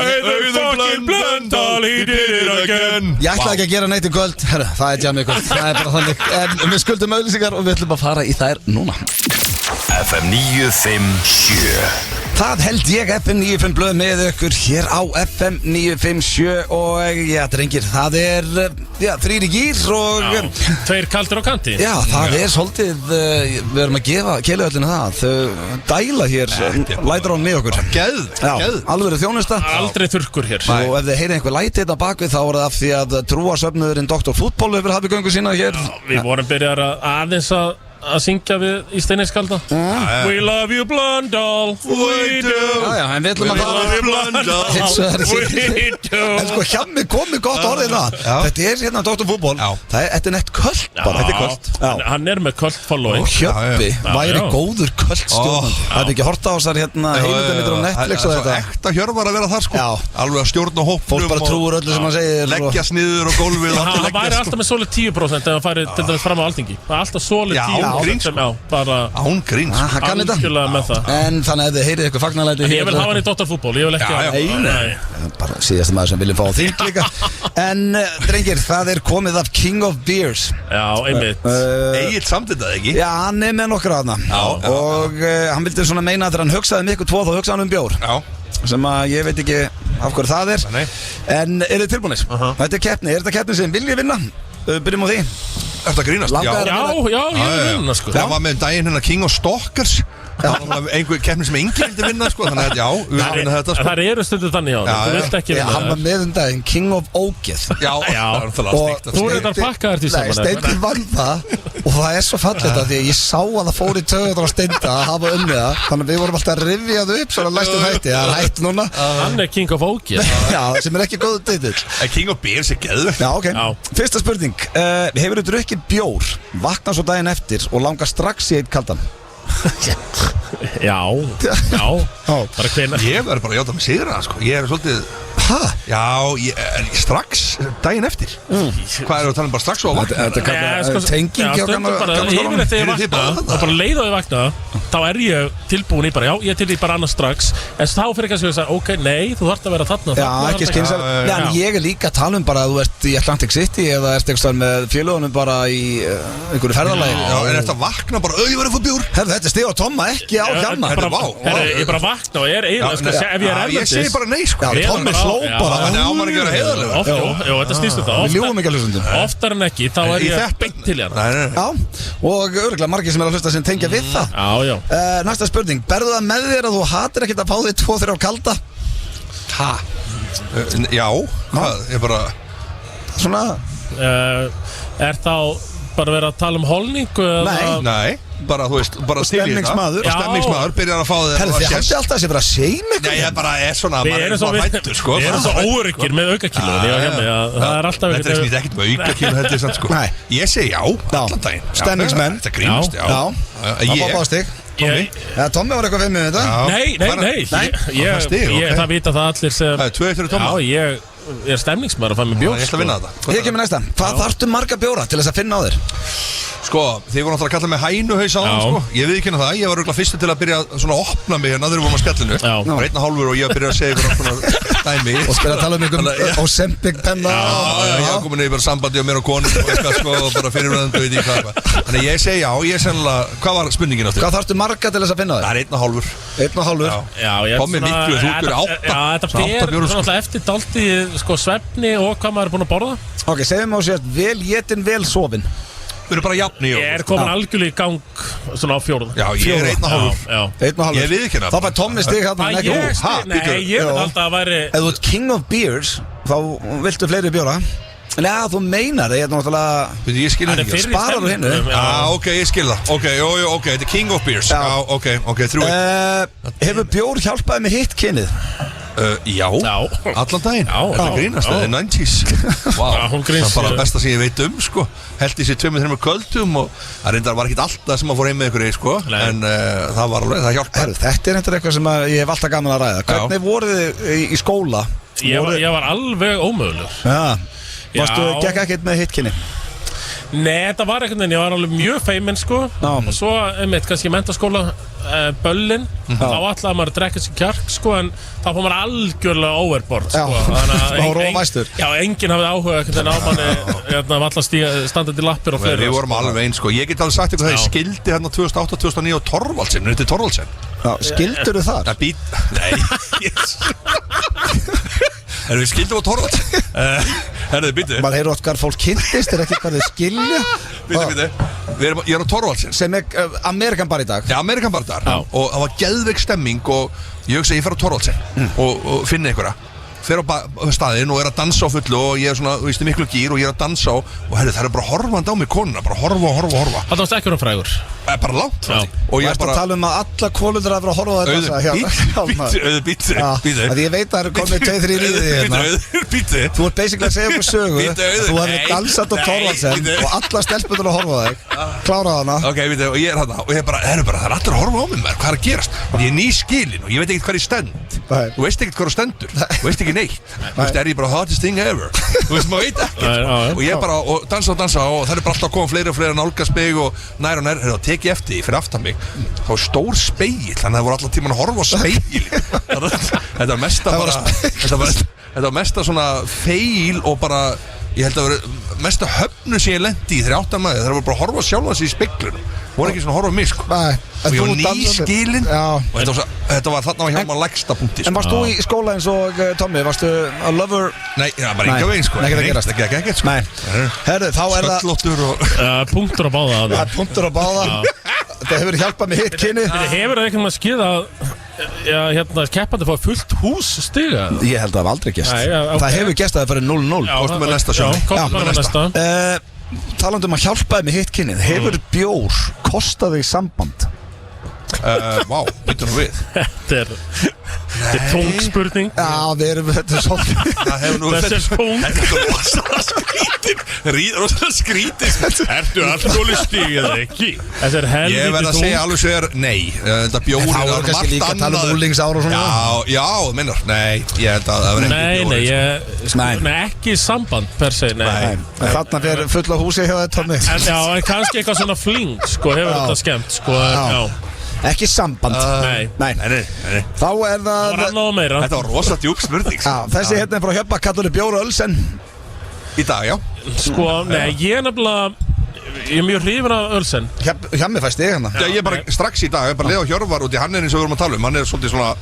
Ég ætlaði ekki að gera neitt í kvöld. Herra, það er jammi kvöld. Það er bara þannig. En við skuldum auðlýsingar og við ætlum að fara í þær núna. FM 957. Það held ég FM 95 blöð með ykkur hér á FM 957 og já, drengir, það er, já, 3 í gír og... 2 kaldir á kanti. Já, það er svolítið, við erum að gefa Keiluhöllinu það, þau dæla hér, lætur án með okkur. Geð. Alveg þjónusta. Aldrei þurrkur hér. Og ef þið heyrið einhver læti þetta bakvið þá er það af því að trúarsöfnuðurinn Dr. Fútból hefur hafið göngu sína hér. Við vorum byrjar aðeins að syngja við í Steiniskalda. We love you Blöndal. We do. Já, en við ætlum að fara. We love you Blöndal. We do. En sko, hjá mig komið gott orðið það. Þetta er hérna Dr. Fútból. Þetta er nett köld bara. Þetta er köld. Hann er með köld following. Og Hjöppi væri góður köld stjórnandi. Það er ekki hort á þessar hérna heimildarmyndir á Netflix og þetta. Það er svo ekta Hjörvar að vera þar, sko. Alveg að stjórna hópnum. Fólk bara trúur öllu sem hann segir. Leggjast niður og gólfið. Hann væri alltaf með svolít 10% ef hann færi til dæmis fram á Alþingi. Það er alltaf svolít 10%. Án gríns. Hann kann þetta. En þannig að þið heyrið eitthvað fagnarlæti. Ég vil hafa hann í Dr. Fútból. Ég vil ekki Nei. Bara síðasta maður sem viljum fá á þing líka. En drengir, það er komið af King of Beers. Já, einmitt. Egil samtitað ekki? Já, hann er með nokkra aðna. Og hann vildi svona meina að þegar hann hugsaði um ykkur tvo þá hugsaði hann um bjór. Já. Sem að ég veit ekki af hverju það er. Nei. En eru þið tilbúinir? Þetta er keppni. Er þetta keppni sem vilji vinna? Byrjum á því. Þetta grínast? Já, ég vil vinna, sko. Það var með daginn hérna King of Stalkers. Það var einhver keppni sem enginn vildi vinna, sko. Þannig að já, við viljum vinna þetta, sko. Það eru stundur þannig á það. Þú vilt ekki vinna. Hann var með daginn King of Ógeð. Já. Og þú er þetta pakkaðar til saman. Nei, Steindi vann það. Og það er svo fallið þetta því að ég sá að það fór í töðunar á Steinda að hafa unnið það. Þannig að við vorum alltaf að rifja það upp svona læstum hætti. Það er hætt núna. Hann er King of Ógeð. Já, sem er ekki góður titill. King of Beers er geðvegt. Já, ok. Fyrsta spurning. Hefur þú drukkið bjór, vaknar svo daginn eftir og langar strax í eitt kaldan? Já. Bara hvenær? Ég verður bara að játa mig sigra, sko. Ég er svolítið... Hæ? Já, strax daginn eftir. Hvað er það að tala um bara strax og að vakna? Þetta kallar tenging hjá gamla skólanum. Yfir þegar ég vakna, og bara leið og ég vakna, þá er ég tilbúin í bara, já, ég er til í bara annars strax. En þá fyrir kannski að segja, ok, nei, þú þarft að vera þarna. Já, ekki skynnsam. En ég er líka að tala um bara að þú ert í Atlantic City eða ert eitthvað með félögunum bara í einhverju ferðalagi. Já, en eftir að vakna bara, ég verður að fá bjór. Herðu, þetta er Stig og Tomma, ekki á Hjalmar. Ég bara vakna og ég er eiginlega, ef ég er erlendis. Ég segi bara nei, sko. Tommi hló bara. Þannig á maður ekki að vera heiðarlegur. Jú, þetta snýst þetta. Við ljúum ekki að hlustundum. Oftar en ekki, þá er ég beint til hérna. Já, og örgulega margir sem er að hlusta sem tengja við það. Já. Næsta spurning, berðu það með þér að þú hatir ekkert að fá þig 2-3 á kalda? Já, ég bara... Svona... Er þá bara verið að tala um holningu? Nei, bara, þú veist, bara til í það. Stemningsmaður byrjar að fá þig. Herðu, þið hætti alltaf að sé bara að segja mig. Já, ég bara er svona, maður er svona hættur, sko. Við erum svo óryggir með aukakílu. Það er alltaf... Þetta er snýtt ekkert með aukakílu, þetta er sann, sko. Ég segi já, allan daginn. Stemningsmenn. Þetta grínast, já. Það var bara stig. Tommi var eitthvað 5 með þetta. Nei. Það vita það allir sem... Það er 2-3 Tomma. Já, ég er stemningsmaður að fá mig bjór. Ég ætla að vinna þetta. Ég kemur næsta. Hvað þarftu marga bjóra til þess að finna á þér? Sko, þið voru náttúrulega að kalla mig hænuhaus á hann, sko. Ég viðurkenni það, ég var örugglega fyrstur til að byrja svona að opna mig hérna þegar við vorum að spjallinu. Það var 1,5 og ég að byrja að segja ykkur svona dæmi. Og spila að tala um ykkur Ozempic penna. Já, komin yfir sambandi á mér og konum og eitthvað, sko, og bara fyrirvæðandi veit ég hvað. Þannig ég segi já, ég er sennilega, hvað var spurningin áttu? Hvað þarftu marga til þess að finna þig? Það er 1,5. 1,5? Já, ég er svona... Miklu, þú byrja 8. Já, þetta fer náttúrulega eftir dalti, sko, svefni og hvað maður er búin að borða. Ok, segjum á sér, vel étin, vel sofin. Við erum bara jafn í Ég er komin algjörlega í gang svona á 4. Já, ég er 1,5. 1,5. Ég við ekki hérna. Þá fær Tommi stig hérna. Nei, ég veit alltaf að væri... Ef þú ert king of beers, þá viltu fleiri bjóra. Já, þú meinar það, ég er náttúrulega... Ég skil það ekki. Sparar þú hinnu? Ok, ég skil það. Ok, þetta er king of beers. Já, ok, 3. Hefur bjór hjálpaði með hitt kynnið? Já, allan daginn. Þetta grínast, það er 90s. Það er bara besta sem ég veit sko. Held í sér 2-3 köldum og það reyndar var ekkit alltaf sem að fór heim með ykkur í, sko. En það var alveg, það hjálpaði. Þetta er eitthvað sem ég hef alltaf gaman að ræða. Hvernig voruð þið í skóla? Ég var alveg ómögulegur. Varstu, gekk ekkert með hitt kynni? Nei, þetta var einhvern veginn, ég var alveg mjög feiminn, sko. Og svo, kannski í menntaskóla, böllin, þá ætlaði maður að drekka sér kjark, sko, en þá fór maður algjörlega overboard, sko. Já, enginn hafði áhuga einhvern veginn á manni, alltaf standandi lappir og fleiri. Við vorum alveg eins, sko. Ég get alveg sagt ykkur það, ég skildi hérna 2008-2009 á Thorvaldsen, þetta er Thorvaldsen. Skildur þú þar? Nei, Við skildum á Thorvaldsen. Herðu, býtu. Maður heyrir oft hvað fólk kynntist, ekki hvað þau skilja. Býtu. Ég er á Thorvaldsen. Sem er Amerikan bar í dag. Já, Amerikan bar í dag. Og það var geðveik stemming og ég hugsa ég fer á Thorvaldsen og finna einhverja. Fer á staðinn og er að dansa á fullu og ég er svona, þú veist, miklu gýr og ég er að dansa og herru, það er bara horfandi á mig konuna, bara horfa. Það varst ekki frægur. Bara langt frá því. Og ég er bara að tala um að alla konundur að vera að horfa á þetta. Býtu. Ég veit að það eru komið 2-3 líðið hérna. Býtu. Þú ert basically að segja okkur sögu. Þú hefði dansat á Thorvaldsen og alla stelpundur að horfa á þig. Kláraði hana. Ok, býtu, og ég er hérna og ég bara, herru bara, það er allir að horfa á mig maður, hvað er að gerast? Ég er nýskilinn og ég veit ekkert hvað ég stend. Þú veist ekkert hvað þú stendur. Þú veist ekki neitt. Þú veist, er ég bara hottest thing ever. Þú veist, maður veit ekkert. Og ég bara, og dansa og það er bara alltaf að koma fleiri og fleiri að nálgast mig og nær, þá tek ég eftir því fyrir aftan mig. Það var stór spegill, þannig að það voru allan tíman að horfa á spegill. Þetta var mesta bara, þetta var mesta svona feil og bara, ég held að vera mesta höfnu sem ég lendi í þegar ég átti að maður. Það var bara að horfa sjálfa sig í speglunum. Voru ekki svona að horfa á mig, sko. Og ég var nýskilinn og þetta var þarna hjá maður lægsta punkti. En varst þú í skóla eins og Tommi? Varstu að lover? Nei, bara enga veginn, sko. Nei, það gekk ekkert, sko. Herru, þá er það sköllóttur og punktur á báða. Það er punktur á báða. Þetta hefur hjálpað með hitt kynni. Hefur það eitthvað að skýða að keppandi fá fullt hús stiga? Ég held að það hef aldrei gest. Það hefur gest að það fyrir 0-0. Kostum við næsta sjón. Talandi um að hjálpaði með hitt kynnið, hefur bjór kostað þig samband? Vá, býtum nú við. Þetta er tung spurning. Já, þetta er svolítið. Þetta er tung. Þetta er rosalega skrítið. Ertu alkoholisti eða ekki? Þetta er helviti tung. Ég verð að segja alveg sér nei. Þetta bjór er kannski líka að tala um úlingsára og svona. Já, minnar. Nei, ég held að það verð ekki bjór. Nei, ekki samband per se, nei. Þarna fyrir fulla húsi hjá þetta Tommi. Já, en kannski eitthvað svona fling, sko, hefur þetta skemmt, sko, já. Ekki samband. Nei. Þá er það annað og meira. Þetta var rosa djúk spurning. Þessi hérna er frá Hjöppa, kallar þið bjór og ölsen. Í dag, já. Sko, nei, ég er nefnilega, ég er mjög hrifin af ölsen. Hjammi fæst ég hérna. Já, ég er bara strax í dag, ég er bara leið á Hjörvar út í hann er eins og við erum að tala um. Hann er svolítið svona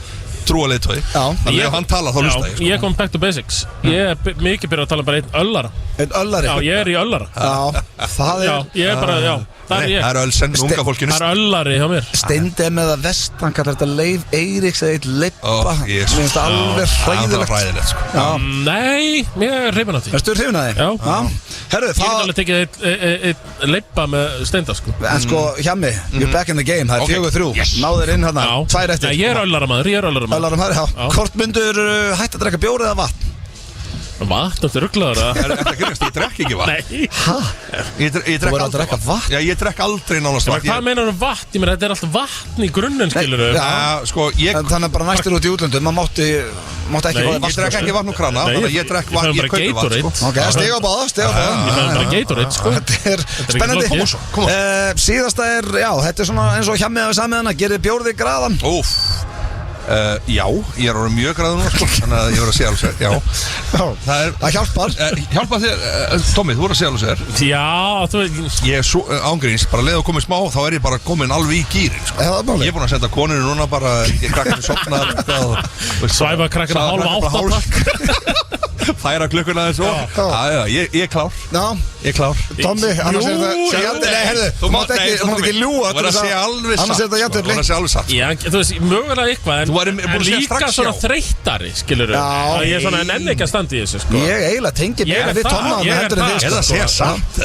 trúaleiðtói. Þannig að hann tala þá hlusta ég. Ég kom back to basics. Ég er mikið byrjað að tala bara einn öllara. Einn öllari? Já, ég er í öllara. Já, það er... Já, ég er bara, já, það er ég. Það er ölsen, unga fólkinu. Það er öllari hjá mér. Steindi er með að vestan, kallar þetta Leif Eiríks eða eitt Leippa. Mér finnst það alveg hræðilegt. Sko. Nei, ég er hrifin af því. Erstu hrifin af því? Já. Herru, það... Ég get alveg tekið eitt Leippa með Steinda, sko. En sko, Hjammi, you're back in the game. Það er 4-3. Náður inn hérna, 2 eftir. Ég er öllaramaður, Hvort myndur hætt að drekka bjór eða vatn? Vatn, þetta er rugglaður að Þetta grínast, ég drekk ekki vatn Nei Ég Þú drekk verður að aldrei drekka vatn? Já, ég drekk aldrei nánast vatn Hvað meinar vatn? Ég meina, þetta er alltaf vatn í grunninn, skilur já. Sko, Þannig bara næstur út í útlöndum maður mátti ekki Nei, fá Ég drekk ekki vatn úr krana Þannig að ég drekk vatn, ég kaupi vatn sko. Ok, stiga á báða Ég fæði bara Gatorade, sko Þetta er ekki spennandi flókið. Síðasta já, þetta er svona eins og hjá mig að við samiðana Gerir bjórði graðan Úff Já, ég er orðið mjög græður núna sko. Þannig að ég voru að segja alveg sér Já, það hjálpar Hjálpa þér, Tommi, þú voru að segja alveg sér Já, þú Ég er svo ángríns, bara leið að komið smá Þá er ég bara komin alveg í gýrin sko. Ég er búin að senda koninu núna bara Ég krakkar sopnar Svæfa krakkar að 7:30 Færa klukkuna þessu Ég er klár Ég er klár Tommi, annars er þetta Nei, herðu, þú mátt ekki ljúa Þú verður að segja alveg satt Annars er þetta jafntefli. Þú verður að segja alveg satt Já, þú veist, mögulega eitthvað Þú væri búin að segja líka strax svona já. þreyttari, skilur að ég er svona enn ekki að standa í þessu, sko Ég eiginlega tengi Ég meira er við það, Tomma ég er heldur en það. þig, Er það að segja satt?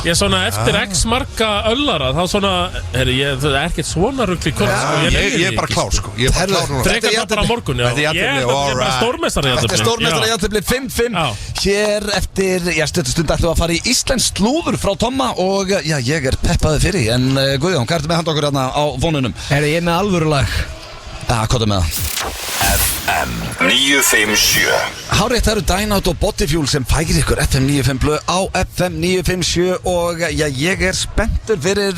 Ég er svona eftir x marga öllara þá svona, það er ekkert svona rugl í kvöld, sko Ég er bara klár sko Ég er bara klár núna Frekar það bara á morgun, já Þetta er Ég jafntefli, er bara alright. stórmeistari Þetta er stórmeistari jafntefli 5-5 Hér eftir, stund ætlum við að fara í Íslensk slúður frá Tomma og já, ég er peppaði fyrir en Guðjón, hvað ertu með handa okkur hérna á fónunum? Ég er með alvöru lag Hvað er með það? FM 957 Hárið það eru Dynout og Bodyfuel sem fækir ykkur FM 95 blöð á FM 957 og já, ég er spenntur fyrir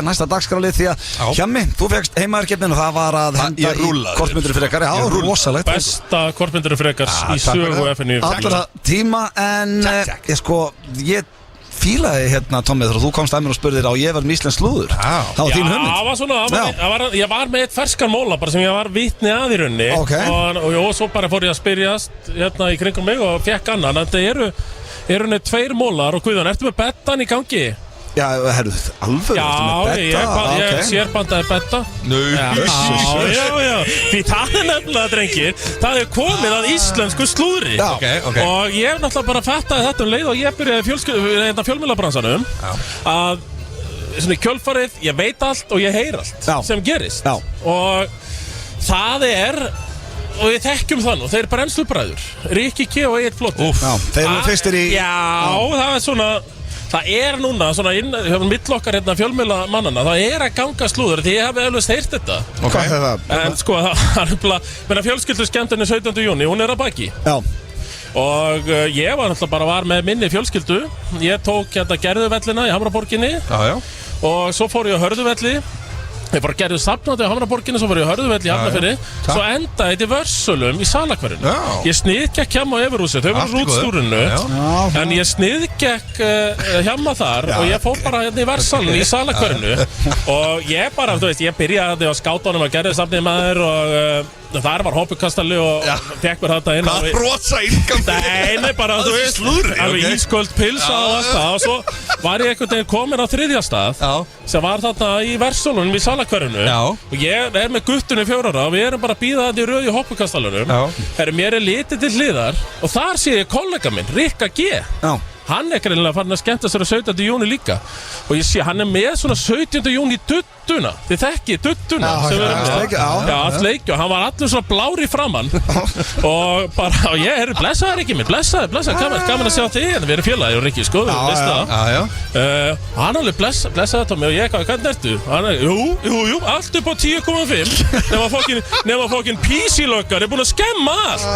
næsta dagskrálið því að Hjammi, þú fegst heimaðurkeppnin og það var að henda í kortmyndur frekar. Já, rosalegt. Besta kortmyndur frekar í sögu FM 95 allra tíma en ég fílaði hérna Tommi þegar þú komst að mér og spurðir á ég var með Íslensk slúður. Það var þín hugmynd. Já, það var svona, ég var með eitt ferskan móla bara sem ég var vitni að í rauninni og svo bara fór ég að spyrjast hérna í kringum mig og fekk annan en það eru 2 mólar og Guðjón, ertu með bettan í gangi? Já, herru, alveg ég sérbandaði betta Já, því það er nefnilega, drengir það er komið að íslensku slúðri og ég náttúrulega bara fattaði þetta leið og ég byrjaði fjölmiðlabransanum að svona í kjölfarið, ég veit allt og ég heyr allt sem gerist og það er og við þekkjum það nú, þeir eru brennslubræður Rikki K og Egil Flóttur þeir eru fyrstir í það er svona það er núna svona millokkar hérna fjölmiðlamannana það er að ganga slúður því ég hef eflaust heyrt þetta Hvað er það? En sko það er fjölskylduskemmtinni 17. júni hún er að baki og ég var náttúrulega bara með minni fjölskyldu ég tók hérna Gerðuvellina í Hamraborginni og svo fór ég á Hörðuvelli ég bara gerði safnandi á Hamraborginni svo fór ég á Hörðuvelli í Hafnarfirði svo endaði þetta í Vörsölum í Salakverinu ég sniðgekk hjá á Efurhúsi þau voru rútstúrinu en ég sniðgekk hjá þar og ég fór bara hérna í Versalun í Salakverinu og ég bara, þú veist, ég byrjaði á skátunum að gerði safnið maður og þar var hoppukastali og fekk mér þetta inn Hvað brosa inngang Nei, bara, þú veist, alveg ísköld pilsa og allt það og svo var ég einhvern veginn komin á 3. stað sem var þarna í Versalunum í Salakverinu og ég er með guttunni 4 ára og við erum bara að bíða þetta í röð í hoppukastalunum mér er litið til hliðar og þar sé ég kollega minn, Rikka G hann er greinlega farin að skemmta sér á 17. júni líka og ég sé hann er með svona 17. júni duttuna þið þekki duttuna sem við erum með allt leikju og hann var allur svona blár í framann og bara og ég er blessaður ekki minn blessaður gaman að sjá þig en við erum félagi og Rikki sko þú veist það hann alveg blessaður Tommi og ég hvernig ertu? Hann er jú allt upp á 10,5 nema fokkin písilöggar er búin að skemma allt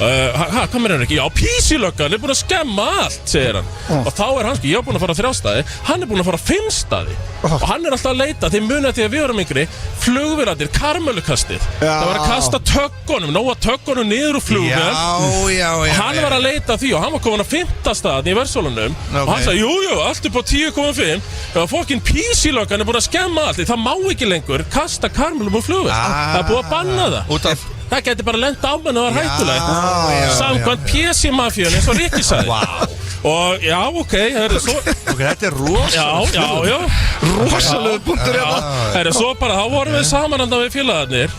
hvað meður hann ekki? Já písilöggar er búin að skemma allt segir hann og þá er hann ég er búin að fara á 3 staði hann er búin að fara á 5 staði og hann er alltaf að leita því munið til að við erum yngri flugvélarnir, karmölukastið það var að kasta töggunum nóga töggunum niður úr flugvél og hann var að leita því og hann var komin á 5. staði í Versalunum og hann sagði jú, allt upp á 10,5 og fokkin písilöggan er búin að skemma allt það má ekki lengur kasta karmölum úr flugvél það er búin að banna það það geti bara lent á menn og það var hættulegt samkvæmt PC-mafíun eins og Rikki sagði og já, ok þetta er rosalega rosalega punktur svo bara, þá vorum við samananda við félagarnir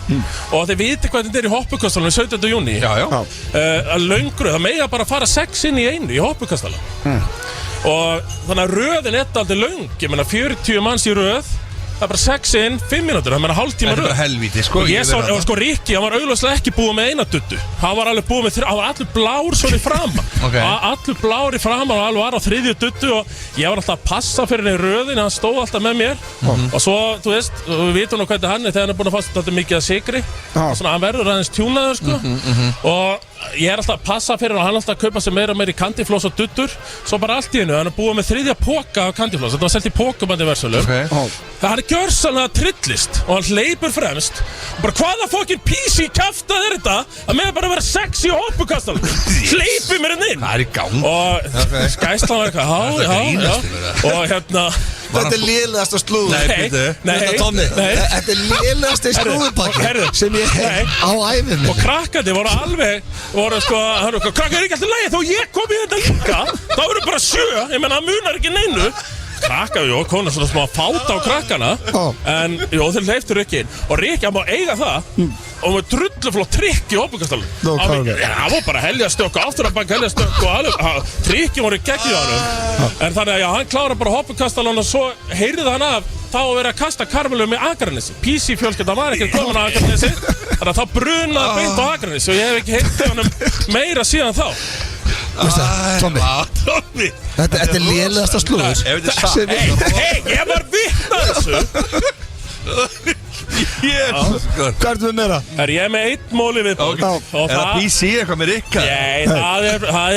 og þið viti hvað þetta er í hoppukastalunum 17. júni að löngru, það mega bara fara 6 inn í einu í hoppukastala og þannig að röðin er aldrei löng ég menna 40 manns í röð það er bara 6 inn, 5 mínútur, það er hálftíma Þetta er röð. bara helvíti, sko. Og ég sá, sko, Rikki, hann var augljóslega ekki búið með eina duttu. Hann var alveg búið með hann var allur blár svo í framan. Ok. Allur blár í framan og alveg var á 3. duttu og ég var alltaf að passa fyrir henni í röðin, hann stóð alltaf með mér. Og svo, þú veist, við vitum nú hvernig hann er þegar hann er búin að fasta þetta mikið að sigri. Svona, hann verður aðeins tjúnaður, sko. Og ég er alltaf að passa fyrir hann og hann er alltaf að kaupa sér meira og meira í kandifloss og duttur. Svo bara allt í hennu, hann er búið með 3. poka af kandifloss. Þetta var selt í pókabandi versölum. Það er gjörsamlega trillist og hann hleypur fremst og bara hvaða fokkin písi kjaftað er þetta að með bara vera sex í hoppukastal hleypur mér inn Það er í gang og skæslan var eitthvað já og hérna Þetta er lélegasta slúður Nei, Tommi, þetta er lélegasta slúðupakki sem ég hef á æfinni og krakkandi voru sko krakkandi er ekki alltaf leið þó ég kom í þetta líka þá eru bara 7, ég menna það munar ekki neinu krakka, jú, konar svona smá fáta á krakkana en, jú, þeir hleyptur ekki inn og Rikki, hann má eiga það og með drulluflott trikk í hoppukastalum hann var bara heljarstökk og afturabæk heljarstökk og alveg trikki voru geggið á hann en þannig að já, hann klára bara hoppukastalun og svo heyrði hann af þá að vera að kasta Karmelu með Akranesi PC fjölskylda var ekki komin á Akranesi þannig að þá brunaði beint á Akranesi og ég hef ekki heyrt hann meira síðan þá Tommi Þetta er lélegasta slúður Hei, ég var vitna þessu Hvað ertu með meira? Ég er með 1 móli við Er það PC eitthvað með Rikka? Nei, það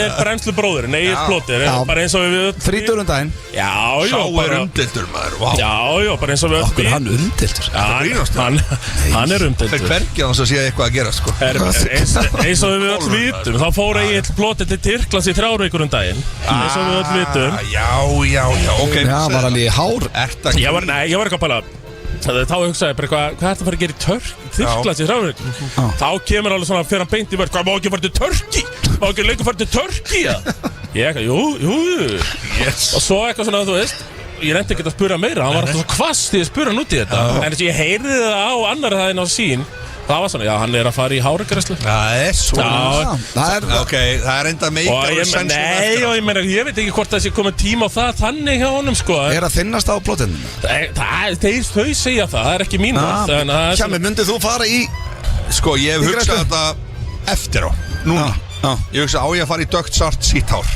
er brennslubróður Egil Plóter bara eins og við Frítur daginn Já, Sá er umdeltur maður Já, bara eins og við Okkur er hann umdeltur Hann er umdeltur Þeir bergja hans að sé eitthvað að gera sko Eins og við öll vitum Þá fór Egil Plóter til Tyrklands í 3 vikur daginn Eins og við öll vitum Já, ok Já, var alveg í hár Ég var eitthvað að pæla Þá hugsaði bara hvað er þetta að fara að gera í Tyrklands í 3 vikur Þá kemur alveg svona fyrir hann beint í vörð Hvað má ekki fara til Törki? Má ekki leikur fara til Törki? Ég eitthvað, jú Og svo eitthvað svona, þú veist Ég reyndi ekki að spura meira Hann var alltaf svo hvasst því að spura hann út í þetta En þess að ég heyrði það á annar það inn á sín Það var svona, já, hann er að fara í háragræslu Það er svona Ok, það er enda meikar Nei, og ég meina, ég veit ekki hvort það sé komið tíma á það þannig hjá honum, sko Er að þinnast á plótinu? Þau segja það er ekki mín Kjami, myndið þú fara í Sko, ég hef hugsað þetta eftir á Núna Ég hugsa á ég að fara í dögt sart sítt hár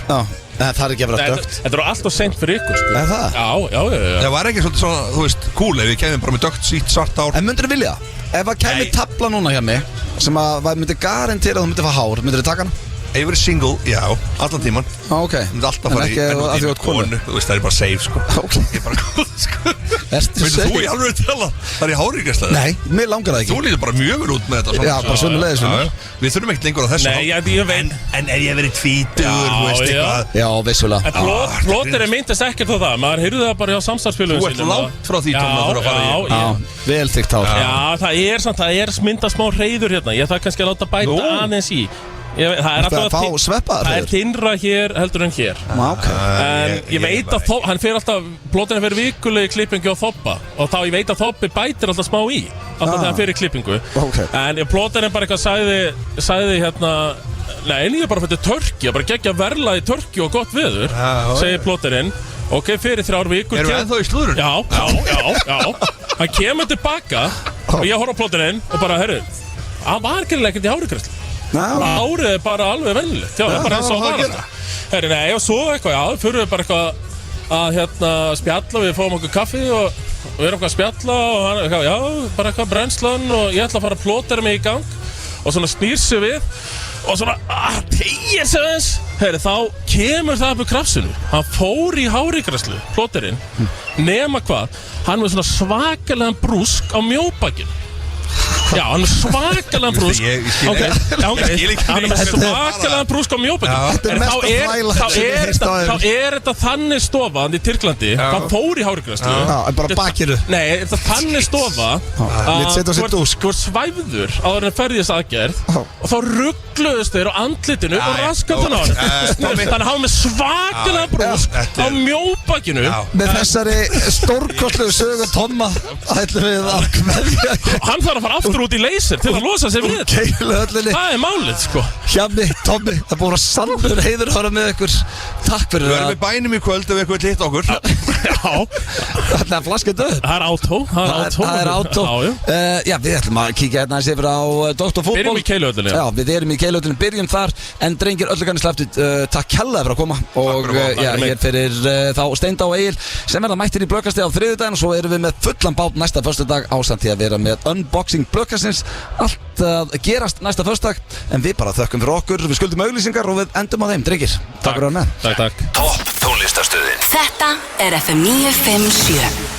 Það er ekki að vera dögt Þetta er alltaf seint fyrir ykkur, sko Það? Já Það var ekki svolítið svona, þú veist, cool ef við kemum bara með dögt sítt sart hár En myndir þú vilja? Ef að kemur tabla núna hjá mig sem að myndir garantera að þú myndir fá hár myndir þú taka hana? Ef ég verið single, já, allan tíman Ok Myndi alltaf fara í ennum konu Þú veist, það er bara safe, sko Ok Ég er bara góð, sko Ertu Veitir þú í alveg tala Það er í hárigræslega Nei, mér langar það ekki Þú lítur bara mjög vel út með þetta Já, bara sömuleiðis Við þurfum ekkert lengur á þessu Nei, ég veit En ef ég verið tvítugur, þú veist eitthvað Já, vissulega En Plóter myndist ekkert á það Maður heyrði það bara hjá samstarfsfélögum Þú ert langt frá því, Tommi, að þurfa að fara í Vel þykkt hár Já, það er myndað smá hreiður hérna Ég þarf kannski að láta bæta aðeins í Það er fá sveppa Það er þinnra hér heldur en hér En ég veit að hann fyrir alltaf Plóterinn fyrir vikulegi klippingu á Þobba Og þá ég veit að Þobbi bætir alltaf smá í Alltaf þegar hann fyrir klippingu En Plóterinn bara eitthvað sagði hérna Nei, ég er bara fyrir Törki Bara geggja verla í Törki og gott veður Segir Plóterinn Ok, fyrir 3 vikur Erum við ennþá í slúðurinn? Já Hann kemur tilbaka Og ég horf á Plóterinn og bara, herru Hann var ekki ekkert í hárigræslu Árið er bara alveg vennilegt Já, það er bara eins og var Herri, nei, og svo eitthvað, já, fyrir við bara eitthvað að spjalla, við fáum okkur kaffi og við erum eitthvað að spjalla og hann eitthvað, já, bara eitthvað brennslan og ég ætla að fara að Plótera mig í gang og svona snýr sig við og svona, tegir sig aðeins Herri, þá kemur það upp úr krafsinu hann fór í hárigræslu, Plóterinn nema hvað, hann með svona svakalegan brúsk á mjóbakinu Já, hann er svakalega brúsk Hann er svakalega brúsk á mjóbakinu Þá er þetta þannig stofa í Tyrklandi, hann fór í hárigræslu bara bakiru Nei, þetta þannig stofa Þú er svæfður áður en ferðis aðgerð og þá ruggluðust þeir á andlitinu og raskatun á hann Þannig að hann með svakalega brúsk á mjóbakinu Með þessari stórkostlu sögu Tomma ætlum við að kveðja Hann þarf að fara aftur út í leysir til að losa sig við þetta Það er málið, sko Hjami, Tommi, það búið að sannur heiður að fara með ykkur takk fyrir Við verðum í bænum í kvöld ef eitthvað hitt okkur Já, Þetta er flaskið döð það er átó Það er átó Já, við ætlum að kíkja hérna aðeins yfir á Dr. Fútbol Byrjum í Keiluhöllinni. Já, við erum í Keiluhöllinni, byrjum þar En drengir öllu kanni slafti Takk kærlega fyrir að koma Og já, hér fyrir þá Steinda og Egil Sem verða mættir í blökasti á þriðjudaginn Og svo erum við með fullan bát næsta föstudag Ásamt því að vera með unboxing blökastins Allt að gerast næsta föstudag En við bara þökkum fyrir okkur Við skuldum auglýsingar og við endum á þeim, drengir Takk fyrir að með Takk Topp tónlistarstöðin Þetta er FM 957